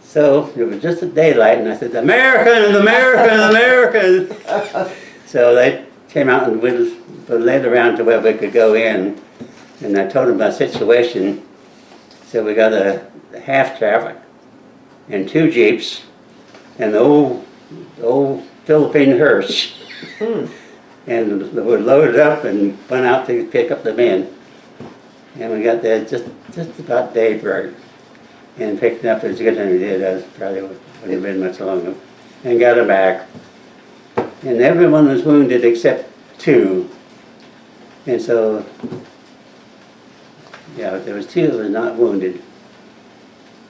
[SPEAKER 2] So it was just at daylight, and I said, Americans, Americans, Americans! So they came out and we led around to where we could go in, and I told them my situation. So we got a half traffic and 2 jeeps and the old Philippine hearse. And we loaded up and went out to pick up the men. And we got there just about daybreak and picked them up as good as we did. That probably wouldn't have been much longer. And got them back. And everyone was wounded except 2. And so, yeah, there was 2 that were not wounded.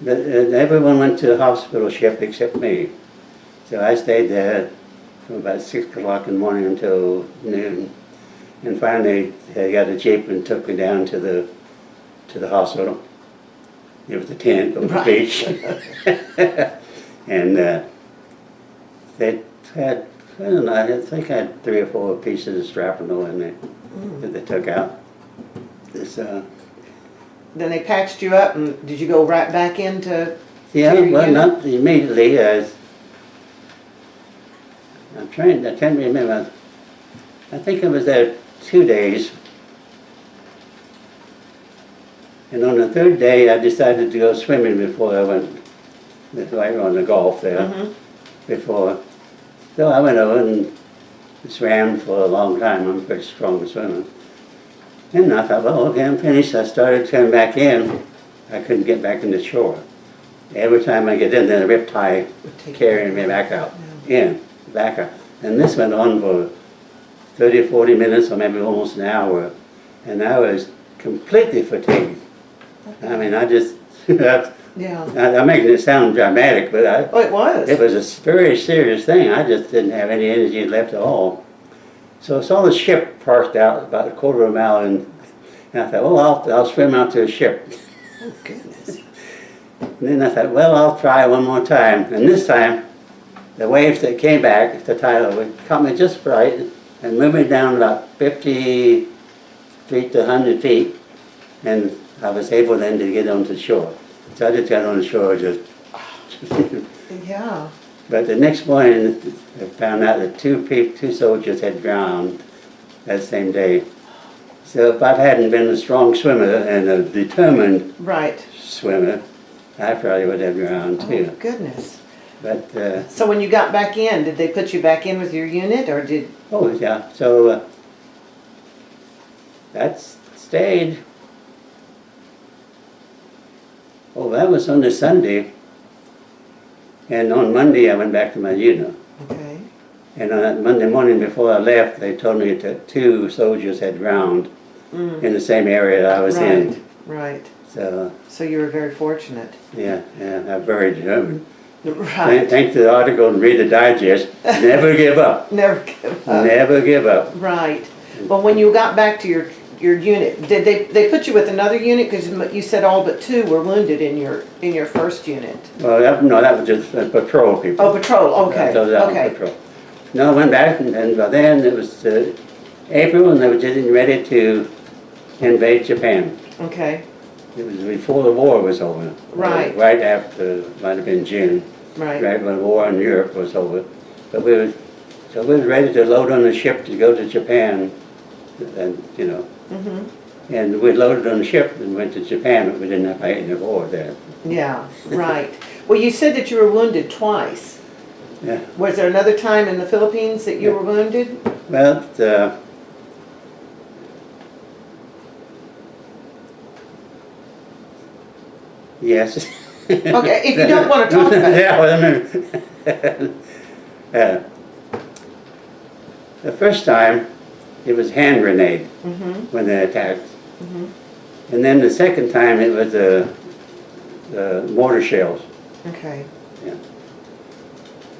[SPEAKER 2] But everyone went to the hospital ship except me. So I stayed there from about 6 o'clock in the morning until noon. And finally, they got a jeep and took me down to the hospital. It was a tent on the
[SPEAKER 1] Right.
[SPEAKER 2] beach. And they had, I don't know, I think I had 3 or 4 pieces of shrapnel in there that they took out. This,
[SPEAKER 1] Then they patched you up, and did you go right back into?
[SPEAKER 2] yeah,
[SPEAKER 1] to your
[SPEAKER 2] well,
[SPEAKER 1] unit?
[SPEAKER 2] not immediately. I'm trying to remember. I think I was there 2 days. And on the 3rd day, I decided to go swimming before I went on the golf there.
[SPEAKER 1] Mhm.
[SPEAKER 2] Before. So I went over and swam for a long time. I'm a pretty strong swimmer. And I thought, well, okay, I'm finished. I started coming back in. I couldn't get back in the shore. Every time I get in, then a riptide carrying me back out, back out. And this went on for 30, 40 minutes, or maybe almost an hour. And I was completely fatigued. I mean, I just,
[SPEAKER 1] Yeah.
[SPEAKER 2] I'm making it sound dramatic, but
[SPEAKER 1] Oh, it was.
[SPEAKER 2] it was a very serious thing. I just didn't have any energy left at all. So I saw the ship parked out about a quarter of a mile, and I thought, well, I'll swim out to a ship.
[SPEAKER 1] Oh, goodness.
[SPEAKER 2] And then I thought, well, I'll try one more time. And this time, the waves that came back, the tidal, would caught me just right and moved me down about 50 feet to 100 feet. And I was able then to get onto shore. So I just got on the shore just.
[SPEAKER 1] Yeah.
[SPEAKER 2] But the next morning, I found out that 2 soldiers had drowned that same day. So if I hadn't been a strong swimmer and a determined
[SPEAKER 1] Right.
[SPEAKER 2] swimmer, I probably would have drowned
[SPEAKER 1] Oh,
[SPEAKER 2] too.
[SPEAKER 1] goodness.
[SPEAKER 2] But,
[SPEAKER 1] So when you got back in, did they put you back in with your unit, or did?
[SPEAKER 2] oh yeah, so that stayed. Oh, that was on the Sunday. And on Monday, I went back to my unit.
[SPEAKER 1] Okay.
[SPEAKER 2] And on that Monday morning before I left, they told me that 2 soldiers had drowned in the same area I was in.
[SPEAKER 1] Right.
[SPEAKER 2] So,
[SPEAKER 1] So you were very fortunate.
[SPEAKER 2] yeah, I'm very determined.
[SPEAKER 1] Right.
[SPEAKER 2] Thanks to the article and read the digest. Never give up.
[SPEAKER 1] Never give up.
[SPEAKER 2] Never give up.
[SPEAKER 1] Right. Well, when you got back to your unit, did they put you with another unit? Because you said all but 2 were wounded in your first unit.
[SPEAKER 2] Well, that was just patrol people.
[SPEAKER 1] Oh, patrol. Okay.
[SPEAKER 2] So that was
[SPEAKER 1] Okay.
[SPEAKER 2] patrol. No, I went back, and by then it was April, and they were getting ready to invade Japan.
[SPEAKER 1] Okay.
[SPEAKER 2] It was before the war was over.
[SPEAKER 1] Right.
[SPEAKER 2] Right after, might have been June.
[SPEAKER 1] Right.
[SPEAKER 2] Right when the war in Europe was over. But we were ready to load on the ship to go to Japan, and and we loaded on the ship and went to Japan, but we didn't have fight in the war there.
[SPEAKER 1] Yeah. Right. Well, you said that you were wounded twice.
[SPEAKER 2] Yeah.
[SPEAKER 1] Was there another time in the Philippines that you were wounded?
[SPEAKER 2] Well, yes.
[SPEAKER 1] Okay, if you don't want to talk about it.
[SPEAKER 2] Yeah, well, the first time, it was hand grenade when they attacked. And then the second time, it was mortar shells.
[SPEAKER 1] Okay.
[SPEAKER 2] Yeah.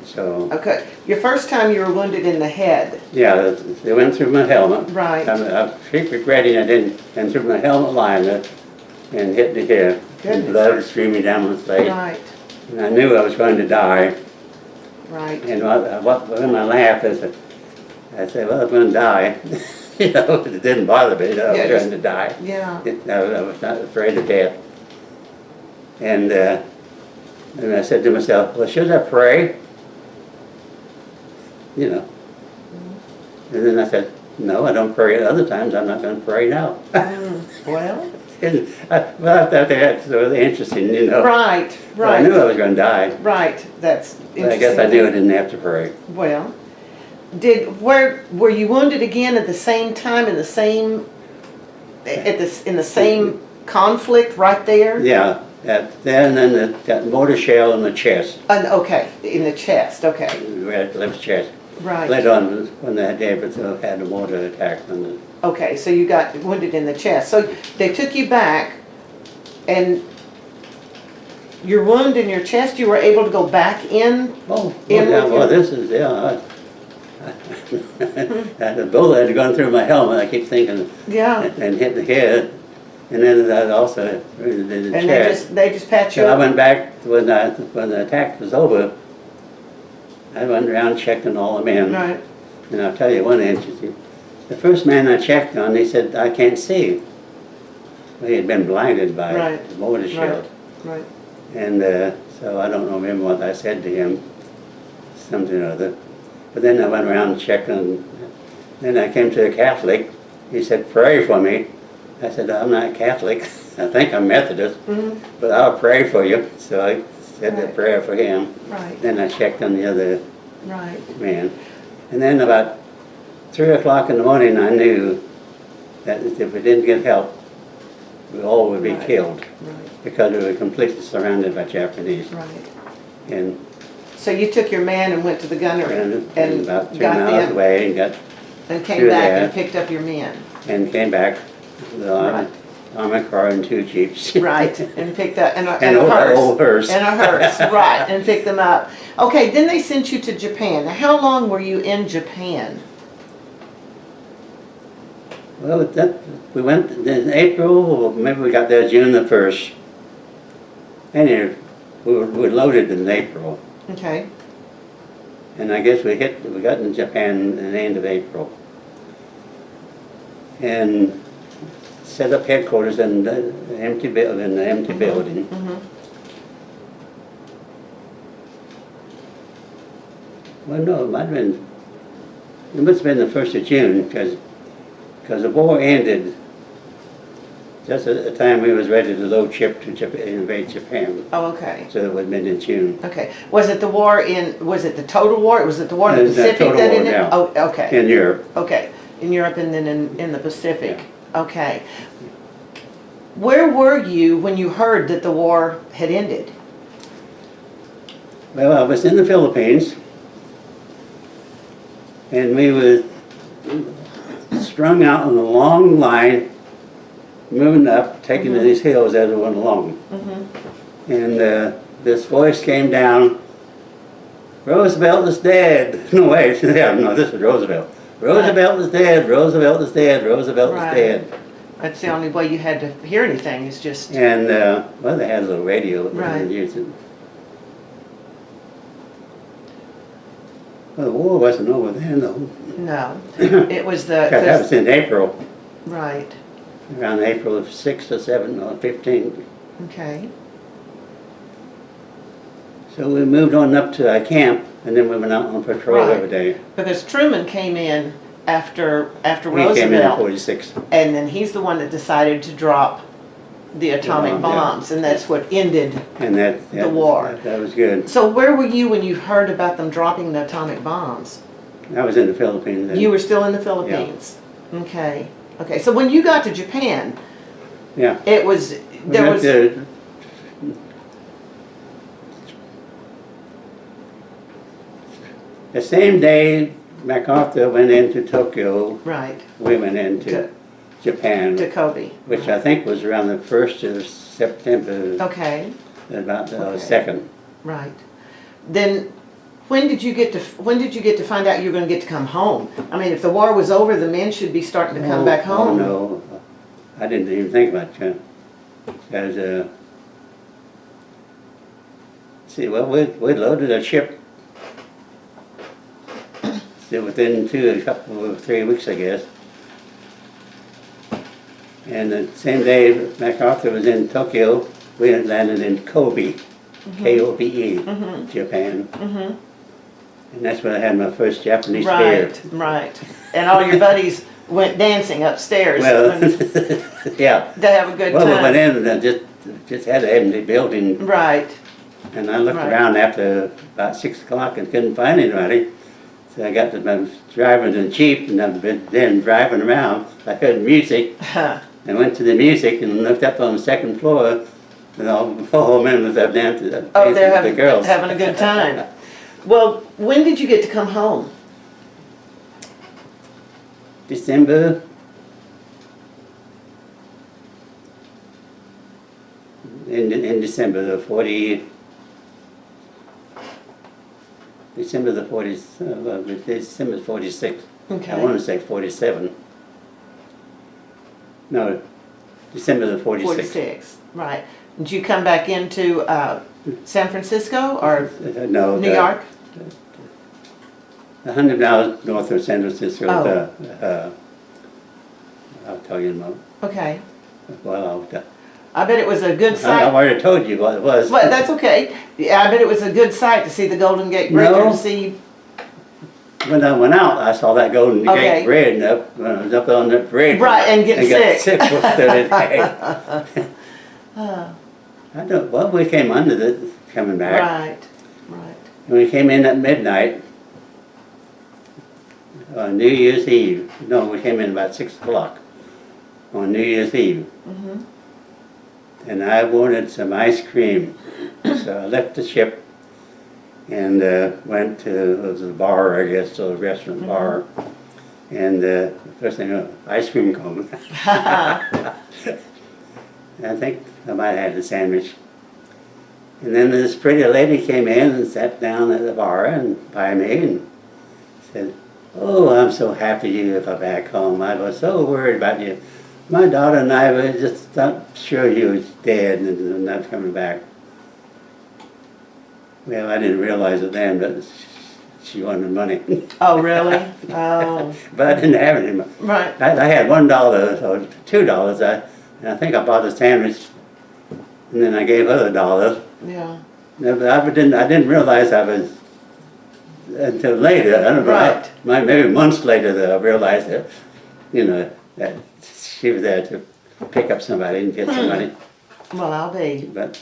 [SPEAKER 2] So,
[SPEAKER 1] Okay. Your first time you were wounded in the head.
[SPEAKER 2] yeah, they went through my helmet.
[SPEAKER 1] Right.
[SPEAKER 2] I keep regretting I didn't, and through my helmet liner and hit the head. And
[SPEAKER 1] Goodness.
[SPEAKER 2] blood was streaming down my face.
[SPEAKER 1] Right.
[SPEAKER 2] And I knew I was going to die.
[SPEAKER 1] Right.
[SPEAKER 2] And when I laughed, I said, well, I'm going to die. It didn't bother me that I was going to die.
[SPEAKER 1] Yeah.
[SPEAKER 2] I was not afraid of death. And I said to myself, well, should I pray? And then I said, no, I don't pray at other times. I'm not going to pray now.
[SPEAKER 1] Well.
[SPEAKER 2] And I thought that was really interesting,
[SPEAKER 1] Right.
[SPEAKER 2] But I knew I was going to die.
[SPEAKER 1] Right. That's interesting.
[SPEAKER 2] But I guess I knew I didn't have to pray.
[SPEAKER 1] Well, were you wounded again at the same time in the same conflict right there?
[SPEAKER 2] Yeah. Then that mortar shell in the chest.
[SPEAKER 1] Okay, in the chest. Okay.
[SPEAKER 2] Right left chest.
[SPEAKER 1] Right.
[SPEAKER 2] Later on, when they had a mortar attack on the.
[SPEAKER 1] Okay, so you got wounded in the chest. So they took you back, and your wound in your chest, you were able to go back in?
[SPEAKER 2] This is, the bullet had gone through my helmet, I keep thinking,
[SPEAKER 1] Yeah.
[SPEAKER 2] and hit the head. And then that also, the
[SPEAKER 1] And
[SPEAKER 2] chair.
[SPEAKER 1] they just pat you
[SPEAKER 2] So I
[SPEAKER 1] up?
[SPEAKER 2] went back, when the attack was over, I went around checking all the men.
[SPEAKER 1] Right,
[SPEAKER 2] And I'll tell you one interesting. The first man I checked on, he said, I can't see. Well, he had been blinded by
[SPEAKER 1] Right.
[SPEAKER 2] the mortar shell.
[SPEAKER 1] right.
[SPEAKER 2] And so I don't remember what I said to him, something or other. But then I went around checking. Then I came to a Catholic. He said, pray for me. I said, I'm not Catholic. I think I'm Methodist, but I'll pray for you. So I said the
[SPEAKER 1] Right.
[SPEAKER 2] prayer for him.
[SPEAKER 1] Right,
[SPEAKER 2] Then I checked on the other
[SPEAKER 1] right,
[SPEAKER 2] man. And then about 3 o'clock in the morning, I knew that if we didn't get help, we all would be
[SPEAKER 1] Right.
[SPEAKER 2] killed
[SPEAKER 1] right,
[SPEAKER 2] because we were completely surrounded by Japanese.
[SPEAKER 1] right.
[SPEAKER 2] And,
[SPEAKER 1] So you took your man and went to the gunnery
[SPEAKER 2] and about 2
[SPEAKER 1] got
[SPEAKER 2] miles
[SPEAKER 1] them
[SPEAKER 2] away and
[SPEAKER 1] and came
[SPEAKER 2] through
[SPEAKER 1] back
[SPEAKER 2] there.
[SPEAKER 1] and picked up your men?
[SPEAKER 2] came back with
[SPEAKER 1] Right.
[SPEAKER 2] armored car and 2 Jeeps.
[SPEAKER 1] Right, and picked up, and
[SPEAKER 2] And
[SPEAKER 1] a hearse.
[SPEAKER 2] old hearse.
[SPEAKER 1] And a hearse, right, and picked them up. Okay, then they sent you to Japan. Now, how long were you in Japan?
[SPEAKER 2] Well, we went in April, maybe we got there June the 1st. Anyway, we were loaded in April.
[SPEAKER 1] Okay,
[SPEAKER 2] And I guess we got in Japan at the end of April. And set up headquarters in the empty building. Well, no, it must have been the 1st of June, because the war ended just at the time we was ready to load ship to invade Japan.
[SPEAKER 1] oh, okay,
[SPEAKER 2] So it would have been in June.
[SPEAKER 1] okay. Was it the the total war? Was it the war in the
[SPEAKER 2] It was the
[SPEAKER 1] Pacific
[SPEAKER 2] total
[SPEAKER 1] that
[SPEAKER 2] war,
[SPEAKER 1] ended?
[SPEAKER 2] yeah.
[SPEAKER 1] Oh, okay,
[SPEAKER 2] In Europe.
[SPEAKER 1] okay. In Europe and then in the Pacific? Okay. Where were you when you heard that the war had ended?
[SPEAKER 2] Well, I was in the Philippines, and we were strung out on a long line, moving up, taking to these hills as we went along. And this voice came down, Roosevelt is dead. No, wait, yeah, no, this was Roosevelt. Roosevelt is dead, Roosevelt is dead, Roosevelt
[SPEAKER 1] Right.
[SPEAKER 2] is dead.
[SPEAKER 1] That's the only way you had to hear anything, is just,
[SPEAKER 2] And, well, they had a little radio that
[SPEAKER 1] Right.
[SPEAKER 2] they were using. Well, the war wasn't over then, though.
[SPEAKER 1] no. It was the,
[SPEAKER 2] That was in April,
[SPEAKER 1] right,
[SPEAKER 2] around April of 6 or 7 or 15.
[SPEAKER 1] okay.
[SPEAKER 2] So we moved on up to our camp, and then we went out on patrol
[SPEAKER 1] Right.
[SPEAKER 2] every day.
[SPEAKER 1] Because Truman came in after
[SPEAKER 2] He came in in
[SPEAKER 1] Roosevelt,
[SPEAKER 2] 46.
[SPEAKER 1] and then he's the one that decided to drop the atomic
[SPEAKER 2] bomb, yeah.
[SPEAKER 1] bombs, and that's what ended.
[SPEAKER 2] And that
[SPEAKER 1] war.
[SPEAKER 2] That was good.
[SPEAKER 1] So where were you when you heard about them dropping the atomic bombs?
[SPEAKER 2] I was in the Philippines then.
[SPEAKER 1] You were still in the Philippines? Okay, okay. So when you got to Japan,
[SPEAKER 2] Yeah.
[SPEAKER 1] it was,
[SPEAKER 2] We
[SPEAKER 1] there
[SPEAKER 2] got
[SPEAKER 1] was,
[SPEAKER 2] the same day MacArthur went into Tokyo,
[SPEAKER 1] right,
[SPEAKER 2] we went into
[SPEAKER 1] To-
[SPEAKER 2] Japan,
[SPEAKER 1] to Kobe.
[SPEAKER 2] which I think was around the 1st of September,
[SPEAKER 1] Okay,
[SPEAKER 2] about the
[SPEAKER 1] Okay.
[SPEAKER 2] 2nd.
[SPEAKER 1] right. Then when did you get to find out you were going to get to come home? I mean, if the war was over, the men should be starting to come back home.
[SPEAKER 2] Oh, no. I didn't even think about it. Because, see, well, we loaded a ship. So within a 3 weeks, I guess. And the same day MacArthur was in Tokyo, we had landed in Kobe, Kobe, Japan. And that's when I had my first Japanese beer.
[SPEAKER 1] Right, right. And all your buddies went dancing upstairs
[SPEAKER 2] Well, yeah.
[SPEAKER 1] to have a good
[SPEAKER 2] Well, we went
[SPEAKER 1] time.
[SPEAKER 2] in and just had an empty building,
[SPEAKER 1] Right,
[SPEAKER 2] and I looked
[SPEAKER 1] Right.
[SPEAKER 2] around after about 6 o'clock and couldn't find anybody. So I I was driving in the Jeep, and I've been then driving around. I heard music. I went to the music and looked up on the 2nd floor, and all the whole men was up dancing.
[SPEAKER 1] oh, they're
[SPEAKER 2] the girls.
[SPEAKER 1] having a good time. Well, when did you get to come home?
[SPEAKER 2] December. In December the 40. December the 40. December 46. I
[SPEAKER 1] Okay,
[SPEAKER 2] want to say 47. No, December the 46th.
[SPEAKER 1] 46, right. Did you come back into San Francisco or
[SPEAKER 2] No,
[SPEAKER 1] New York?
[SPEAKER 2] 100 miles north of San Francisco.
[SPEAKER 1] Oh.
[SPEAKER 2] I'll tell you in a moment.
[SPEAKER 1] Okay.
[SPEAKER 2] Well,
[SPEAKER 1] I bet it was a good
[SPEAKER 2] I
[SPEAKER 1] sight.
[SPEAKER 2] already told you what it was.
[SPEAKER 1] Well, that's okay. Yeah, I bet it was a good sight to see the Golden Gate Bridge
[SPEAKER 2] No.
[SPEAKER 1] and to see.
[SPEAKER 2] When I went out, I saw that Golden
[SPEAKER 1] Okay.
[SPEAKER 2] Gate Bridge, and when I was up on that bridge.
[SPEAKER 1] Right, and getting
[SPEAKER 2] got
[SPEAKER 1] sick.
[SPEAKER 2] for 30 days. I don't, well, we came under it coming back.
[SPEAKER 1] Right, right.
[SPEAKER 2] And we came in at midnight on New Year's Eve. No, we came in about 6 o'clock on New Year's Eve.
[SPEAKER 1] Mm-hmm.
[SPEAKER 2] And I wanted some ice cream. So I left the ship and went to, it was a bar, I guess, or a restaurant bar. And the first thing, ice cream cone. I think I might have had a sandwich. And then this pretty lady came in and sat down at the bar and by me and said, "Oh, I'm so happy you are back home. I was so worried about you. My daughter and I were just not sure you was dead and not coming back." Well, I didn't realize it then, but she wanted money.
[SPEAKER 1] Oh, really? Oh.
[SPEAKER 2] But I didn't have any money.
[SPEAKER 1] Right.
[SPEAKER 2] I had $1 or $2. And I think I bought a sandwich, and then I gave her $1.
[SPEAKER 1] Yeah.
[SPEAKER 2] But I didn't realize I was until later. I don't know.
[SPEAKER 1] Right.
[SPEAKER 2] Maybe months later that I realized that, you know, that she was there to pick up somebody and get some money.
[SPEAKER 1] Well, I'll be.
[SPEAKER 2] But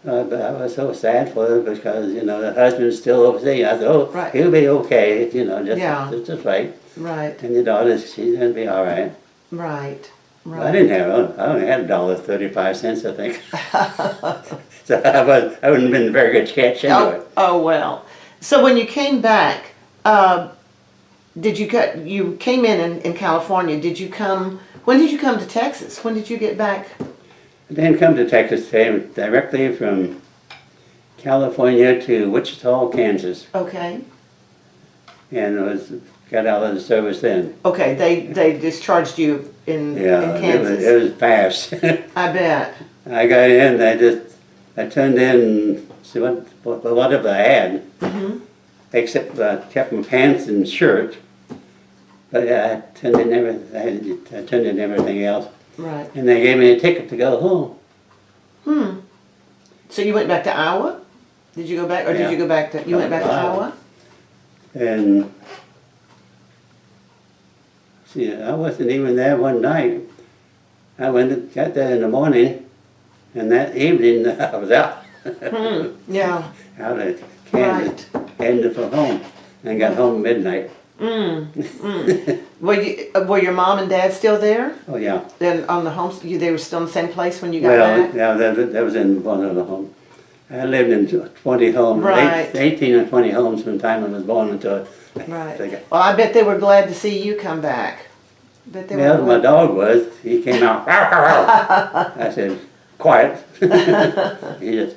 [SPEAKER 2] I was so sad for her because, you know, the husband's still overseas. I thought, oh,
[SPEAKER 1] Right.
[SPEAKER 2] he'll be okay, you know,
[SPEAKER 1] Yeah.
[SPEAKER 2] just wait.
[SPEAKER 1] Right,
[SPEAKER 2] And your daughter, she's going to be all right.
[SPEAKER 1] right,
[SPEAKER 2] I
[SPEAKER 1] right.
[SPEAKER 2] didn't have, I only had $1.35, I think. So I wouldn't have been a very good catch anyway.
[SPEAKER 1] Oh, well. So when you came back, you came in California, when did you come to Texas? When did you get back?
[SPEAKER 2] I didn't come to Texas, came directly from California to Wichita, Kansas,
[SPEAKER 1] Okay,
[SPEAKER 2] and got out of the service then.
[SPEAKER 1] okay, they discharged you in
[SPEAKER 2] Yeah,
[SPEAKER 1] Kansas.
[SPEAKER 2] it was fast.
[SPEAKER 1] I bet.
[SPEAKER 2] I got in, I turned in, see whatever I had, except I kept my pants and shirt, but I turned in everything else.
[SPEAKER 1] Right.
[SPEAKER 2] And they gave me a ticket to go home.
[SPEAKER 1] So you went back to Iowa? Did you go back, or
[SPEAKER 2] Yeah.
[SPEAKER 1] did you go back to, you went back to Iowa?
[SPEAKER 2] And see, I wasn't even there one night. I got there in the morning, and that evening I was out.
[SPEAKER 1] Yeah.
[SPEAKER 2] Out of Kansas, heading for home, and got home midnight.
[SPEAKER 1] Were your mom and dad still there?
[SPEAKER 2] Oh yeah.
[SPEAKER 1] Then on the home, they were still in the same place when you got
[SPEAKER 2] Well,
[SPEAKER 1] back?
[SPEAKER 2] yeah, that was in one of the homes. I lived in 20 homes,
[SPEAKER 1] Right.
[SPEAKER 2] 18 or 20 homes from the time I was born until.
[SPEAKER 1] Right. Well, I bet they were glad to see you come back. Bet they
[SPEAKER 2] Well,
[SPEAKER 1] were
[SPEAKER 2] my
[SPEAKER 1] glad.
[SPEAKER 2] dog was. He came out. I said, "Quiet." He just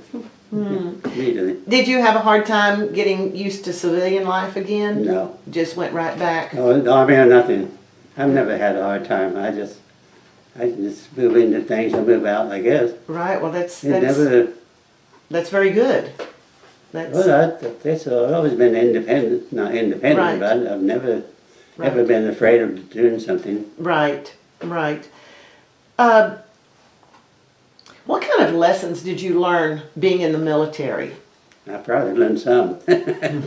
[SPEAKER 2] immediately.
[SPEAKER 1] Did you have a hard time getting used to civilian life again?
[SPEAKER 2] No.
[SPEAKER 1] Just went right back?
[SPEAKER 2] No, the Army or nothing. I've never had a hard time. I just move into things and move out, I guess.
[SPEAKER 1] Right. Well, that's very good. That's
[SPEAKER 2] I've always been independent. Not independent,
[SPEAKER 1] Right.
[SPEAKER 2] but I've never
[SPEAKER 1] Right.
[SPEAKER 2] been afraid of doing something.
[SPEAKER 1] right. Right. What kind of lessons did you learn being in the military?
[SPEAKER 2] I probably learned some. I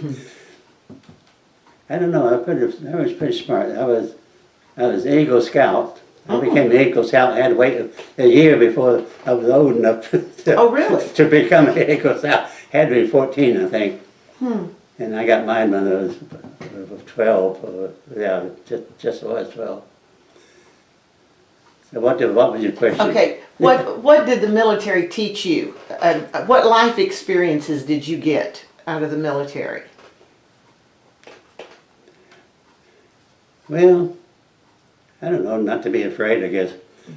[SPEAKER 2] don't know. I was pretty smart. I was Eagle Scout. I became an Eagle Scout. I had to wait a year before I was old enough
[SPEAKER 1] Oh, really?
[SPEAKER 2] to become an Eagle Scout. Had to be 14, I think. And I got mine when I was 12. Just was 12. So what was your question?
[SPEAKER 1] Okay. What did the military teach you? What life experiences did you get out of the military?
[SPEAKER 2] Well, I don't know, not to be afraid, I guess.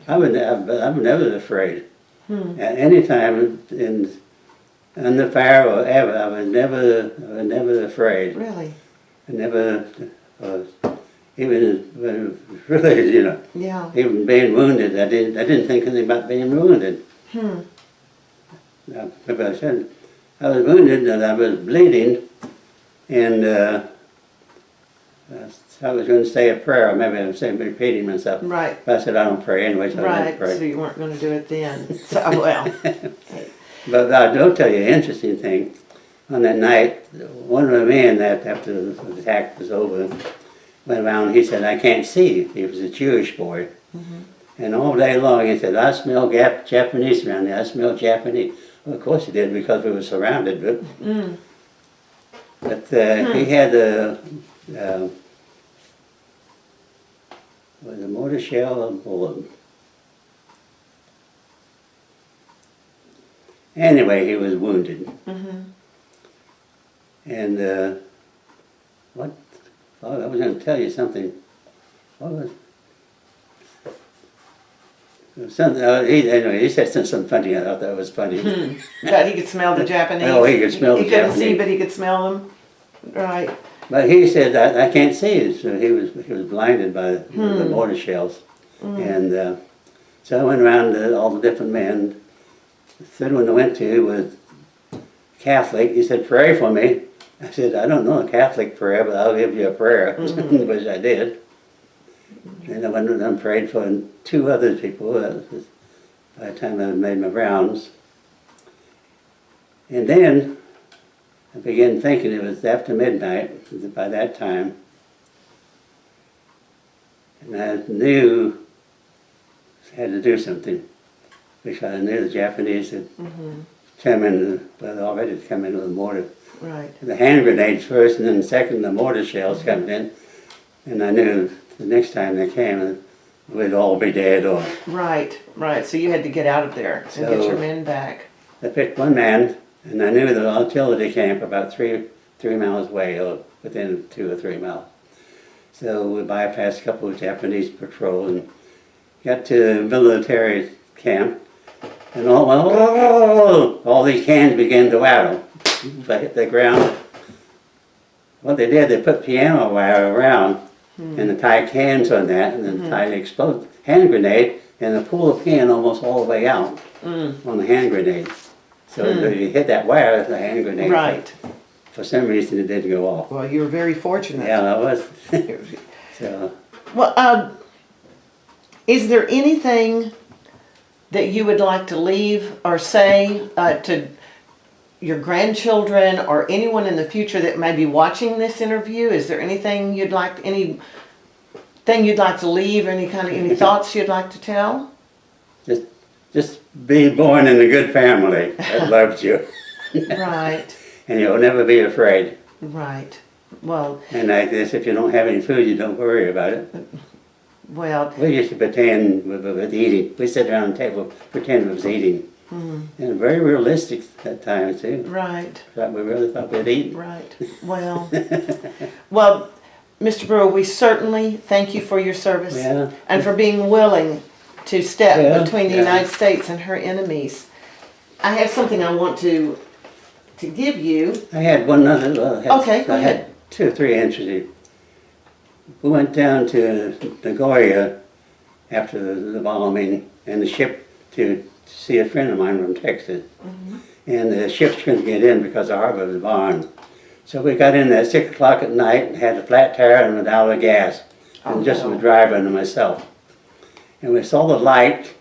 [SPEAKER 2] I'm never afraid. At any time in the fire or ever, I was never afraid.
[SPEAKER 1] Really?
[SPEAKER 2] I never he was really, you know,
[SPEAKER 1] Yeah.
[SPEAKER 2] even being wounded. I didn't think anything about being wounded. But I said I was wounded and I was bleeding, and I was going to say a prayer. Maybe I was repeating myself.
[SPEAKER 1] Right.
[SPEAKER 2] But I said I don't pray anyway, so I
[SPEAKER 1] Right.
[SPEAKER 2] didn't pray.
[SPEAKER 1] So you weren't going to do it then. So well.
[SPEAKER 2] But I will tell you an interesting thing. On that night, one of the men, that after the attack was over, went around. He said, "I can't see." He was a Jewish boy, and all day long he said, "I smell Japanese around there. I smell Japanese." Well, of course he did, because we were surrounded. But he had was a mortar shell or bullet. Anyway, he was wounded. And what? Oh, I was going to tell you something. What was? Anyway, he said something funny. I thought that was funny.
[SPEAKER 1] But he could smell the Japanese.
[SPEAKER 2] Oh, he could smell the
[SPEAKER 1] He couldn't see,
[SPEAKER 2] Japanese.
[SPEAKER 1] but he could smell them. Right.
[SPEAKER 2] But he said, I can't see. So he was blinded by the mortar shells. And so I went around to all the different men. The third one I went to was Catholic. He said, "Pray for me." I said, "I don't know a Catholic prayer, but I'll give you a prayer," which I did. And I went and prayed for two other people by the time I had made my rounds. And then I began thinking it was after midnight by that time. And I knew I had to do something, because I knew the Japanese had come in, but already come in with a mortar.
[SPEAKER 1] Right.
[SPEAKER 2] The hand grenades first, and then second the mortar shells coming in. And I knew the next time they came, we'd all be dead. Or
[SPEAKER 1] Right. Right. So you had to get out of there and get your men back.
[SPEAKER 2] I picked one man, and I knew the artillery camp about three miles away, or within 2 or 3 miles. So we bypassed a couple of Japanese patrol and got to the military camp, and all these cans began to rattle. They hit the ground. What they did, they put piano wire around and they tied cans on that, and then tied an explosive hand grenade, and they pulled the pin almost all the way out on the hand grenade. So if you hit that wire, the hand grenade.
[SPEAKER 1] Right.
[SPEAKER 2] For some reason, it didn't go off.
[SPEAKER 1] Well, you were very fortunate.
[SPEAKER 2] Yeah, I was. So.
[SPEAKER 1] Well, is there anything that you would like to leave or say to your grandchildren or anyone in the future that may be watching this interview? Is there anything you'd like to leave? Any thoughts you'd like to tell?
[SPEAKER 2] Just be born in a good family that loves you.
[SPEAKER 1] Right.
[SPEAKER 2] And you'll never be afraid.
[SPEAKER 1] Right. Well.
[SPEAKER 2] And like this, if you don't have any food, you don't worry about it.
[SPEAKER 1] Well.
[SPEAKER 2] We used to pretend with eating. We sit around the table, pretend we was eating. And very realistic at times too.
[SPEAKER 1] Right.
[SPEAKER 2] We really thought we'd eat.
[SPEAKER 1] Right. Well. Well, Mr. Brewer, we certainly thank you for your service and for being willing to step between the United States and her enemies. I have something I want to give you.
[SPEAKER 2] I had one other.
[SPEAKER 1] Okay, go ahead.
[SPEAKER 2] 2 or 3 entries. We went down to Nagoya after the bombing, and the ship to see a friend of mine from Texas. And the ships couldn't get in because the harbor was bombed. So we got in at 6 o'clock at night and had a flat tire and went out of gas. And just the driver and myself. And we saw the light.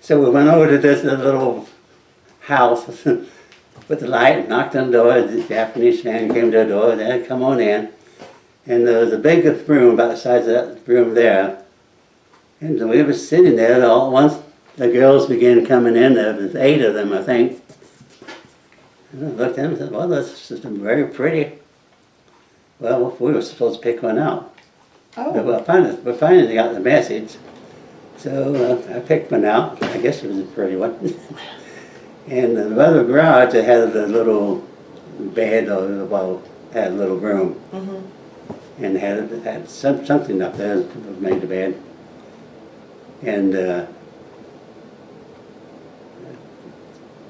[SPEAKER 2] So we went over to this little house with the light, knocked on the door. The Japanese man came to the door, they come on in. And there was a big room about the size of that room there. And we were sitting there, all at once the girls began coming in. There was 8 of them, I think. And I looked at them and said, "Well, this is very pretty." Well, we were supposed to pick one out. But we finally got the message. So I picked one out. I guess it was a pretty one. And the other garage, it had a little bed, had a little room. And had something up there that made the bed. And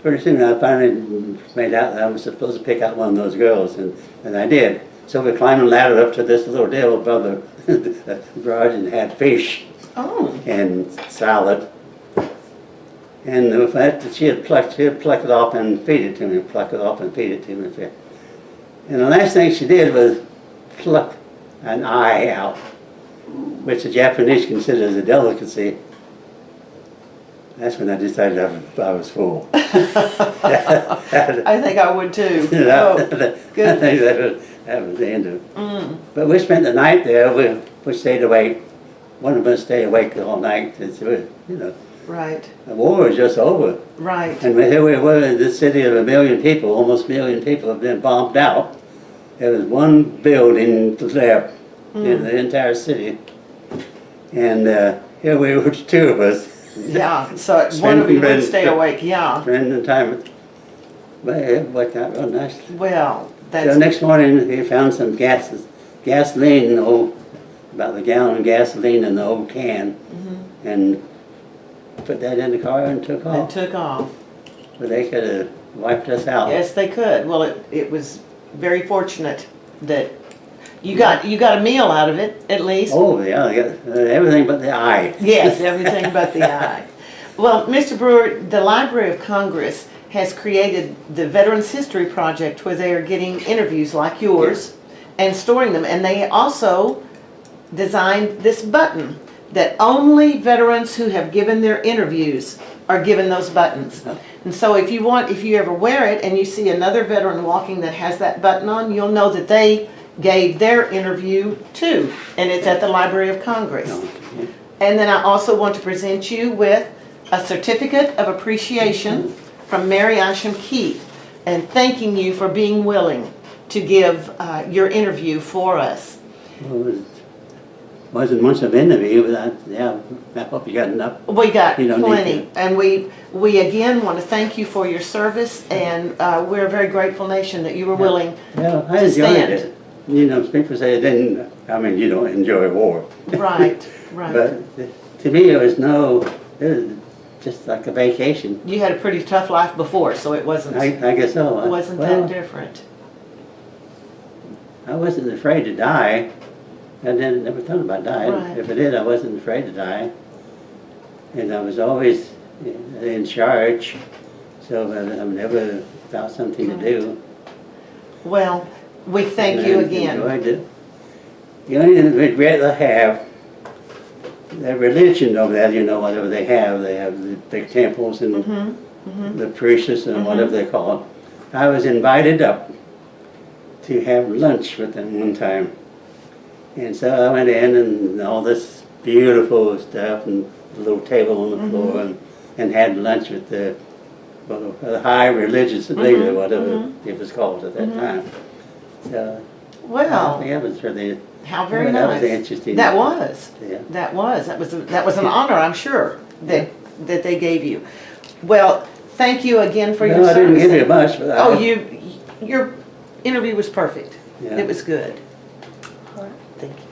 [SPEAKER 2] pretty soon I finally made out that I was supposed to pick out one of those girls, and I did. So we climbed a ladder up to this little deal above the garage and had fish
[SPEAKER 1] Oh,
[SPEAKER 2] and salad. And the fact that she had plucked it off and feed it to me, pluck it off and feed it to me. And the last thing she did was pluck an eye out, which the Japanese consider as a delicacy. That's when I decided I was full.
[SPEAKER 1] I think I would too.
[SPEAKER 2] You know,
[SPEAKER 1] Oh,
[SPEAKER 2] I think
[SPEAKER 1] goodness.
[SPEAKER 2] that was the end of it. But we spent the night there. We stayed awake. One of us stayed awake the whole night.
[SPEAKER 1] Right,
[SPEAKER 2] The war was just over.
[SPEAKER 1] right.
[SPEAKER 2] And here we were in this city of 1 million people, almost 1 million people have been bombed out. There was one building left in the entire city. And here we were, 2 of us.
[SPEAKER 1] Yeah, so one of you would stay awake, yeah.
[SPEAKER 2] Spending time with, but it worked out real nicely.
[SPEAKER 1] Well,
[SPEAKER 2] So
[SPEAKER 1] that's,
[SPEAKER 2] next morning, he found some gasoline, about a gallon of gasoline in the old can, and put that in the car and took
[SPEAKER 1] and
[SPEAKER 2] off.
[SPEAKER 1] took off.
[SPEAKER 2] But they could have wiped us out.
[SPEAKER 1] Yes, they could. Well, it was very fortunate that you got a meal out of it, at least.
[SPEAKER 2] Oh, yeah, they got everything but the eye.
[SPEAKER 1] Yes, everything but the eye. Well, Mr. Brewer, the Library of Congress has created the Veterans History Project where they are getting interviews like yours and storing them. And they also designed this button that only veterans who have given their interviews are given those buttons. And so if you ever wear it and you see another veteran walking that has that button on, you'll know that they gave their interview too. And it's at the Library of Congress.
[SPEAKER 2] Okay.
[SPEAKER 1] And then I also want to present you with a certificate of appreciation from Mary Isham Keith, and thanking you for being willing to give your interview for us.
[SPEAKER 2] Well, it wasn't much of an interview, but I hope you got enough.
[SPEAKER 1] We got
[SPEAKER 2] You don't need
[SPEAKER 1] plenty, and we again want to thank you for your service, and we're a very grateful nation that you were willing.
[SPEAKER 2] Well, I
[SPEAKER 1] to
[SPEAKER 2] enjoyed
[SPEAKER 1] stand.
[SPEAKER 2] it. You know, people say it didn't, you don't enjoy war.
[SPEAKER 1] Right, right.
[SPEAKER 2] But to me, it was just like a vacation.
[SPEAKER 1] You had a pretty tough life before, so it wasn't
[SPEAKER 2] I guess so.
[SPEAKER 1] that different.
[SPEAKER 2] I wasn't afraid to die. I never thought about dying.
[SPEAKER 1] Right.
[SPEAKER 2] If I did, I wasn't afraid to die. And I was always in charge, so I never found something to do.
[SPEAKER 1] Well, we thank
[SPEAKER 2] And
[SPEAKER 1] you
[SPEAKER 2] I
[SPEAKER 1] again.
[SPEAKER 2] enjoyed it. The only regret I have, their religion over there, whatever they have the big temples and the priests and whatever they call it. I was invited up to have lunch with them one time. And so I went in and all this beautiful stuff and a little table on the floor and had lunch with the high religious leader, whatever it was called at that time. So
[SPEAKER 1] Well,
[SPEAKER 2] I think that was really,
[SPEAKER 1] how very
[SPEAKER 2] that
[SPEAKER 1] nice.
[SPEAKER 2] was interesting.
[SPEAKER 1] That was.
[SPEAKER 2] Yeah.
[SPEAKER 1] That was an honor, I'm sure, that they gave you. Well, thank you again for your
[SPEAKER 2] No, I
[SPEAKER 1] service.
[SPEAKER 2] didn't give you much, but
[SPEAKER 1] your interview was perfect.
[SPEAKER 2] Yeah.
[SPEAKER 1] It was good. All right, thank you.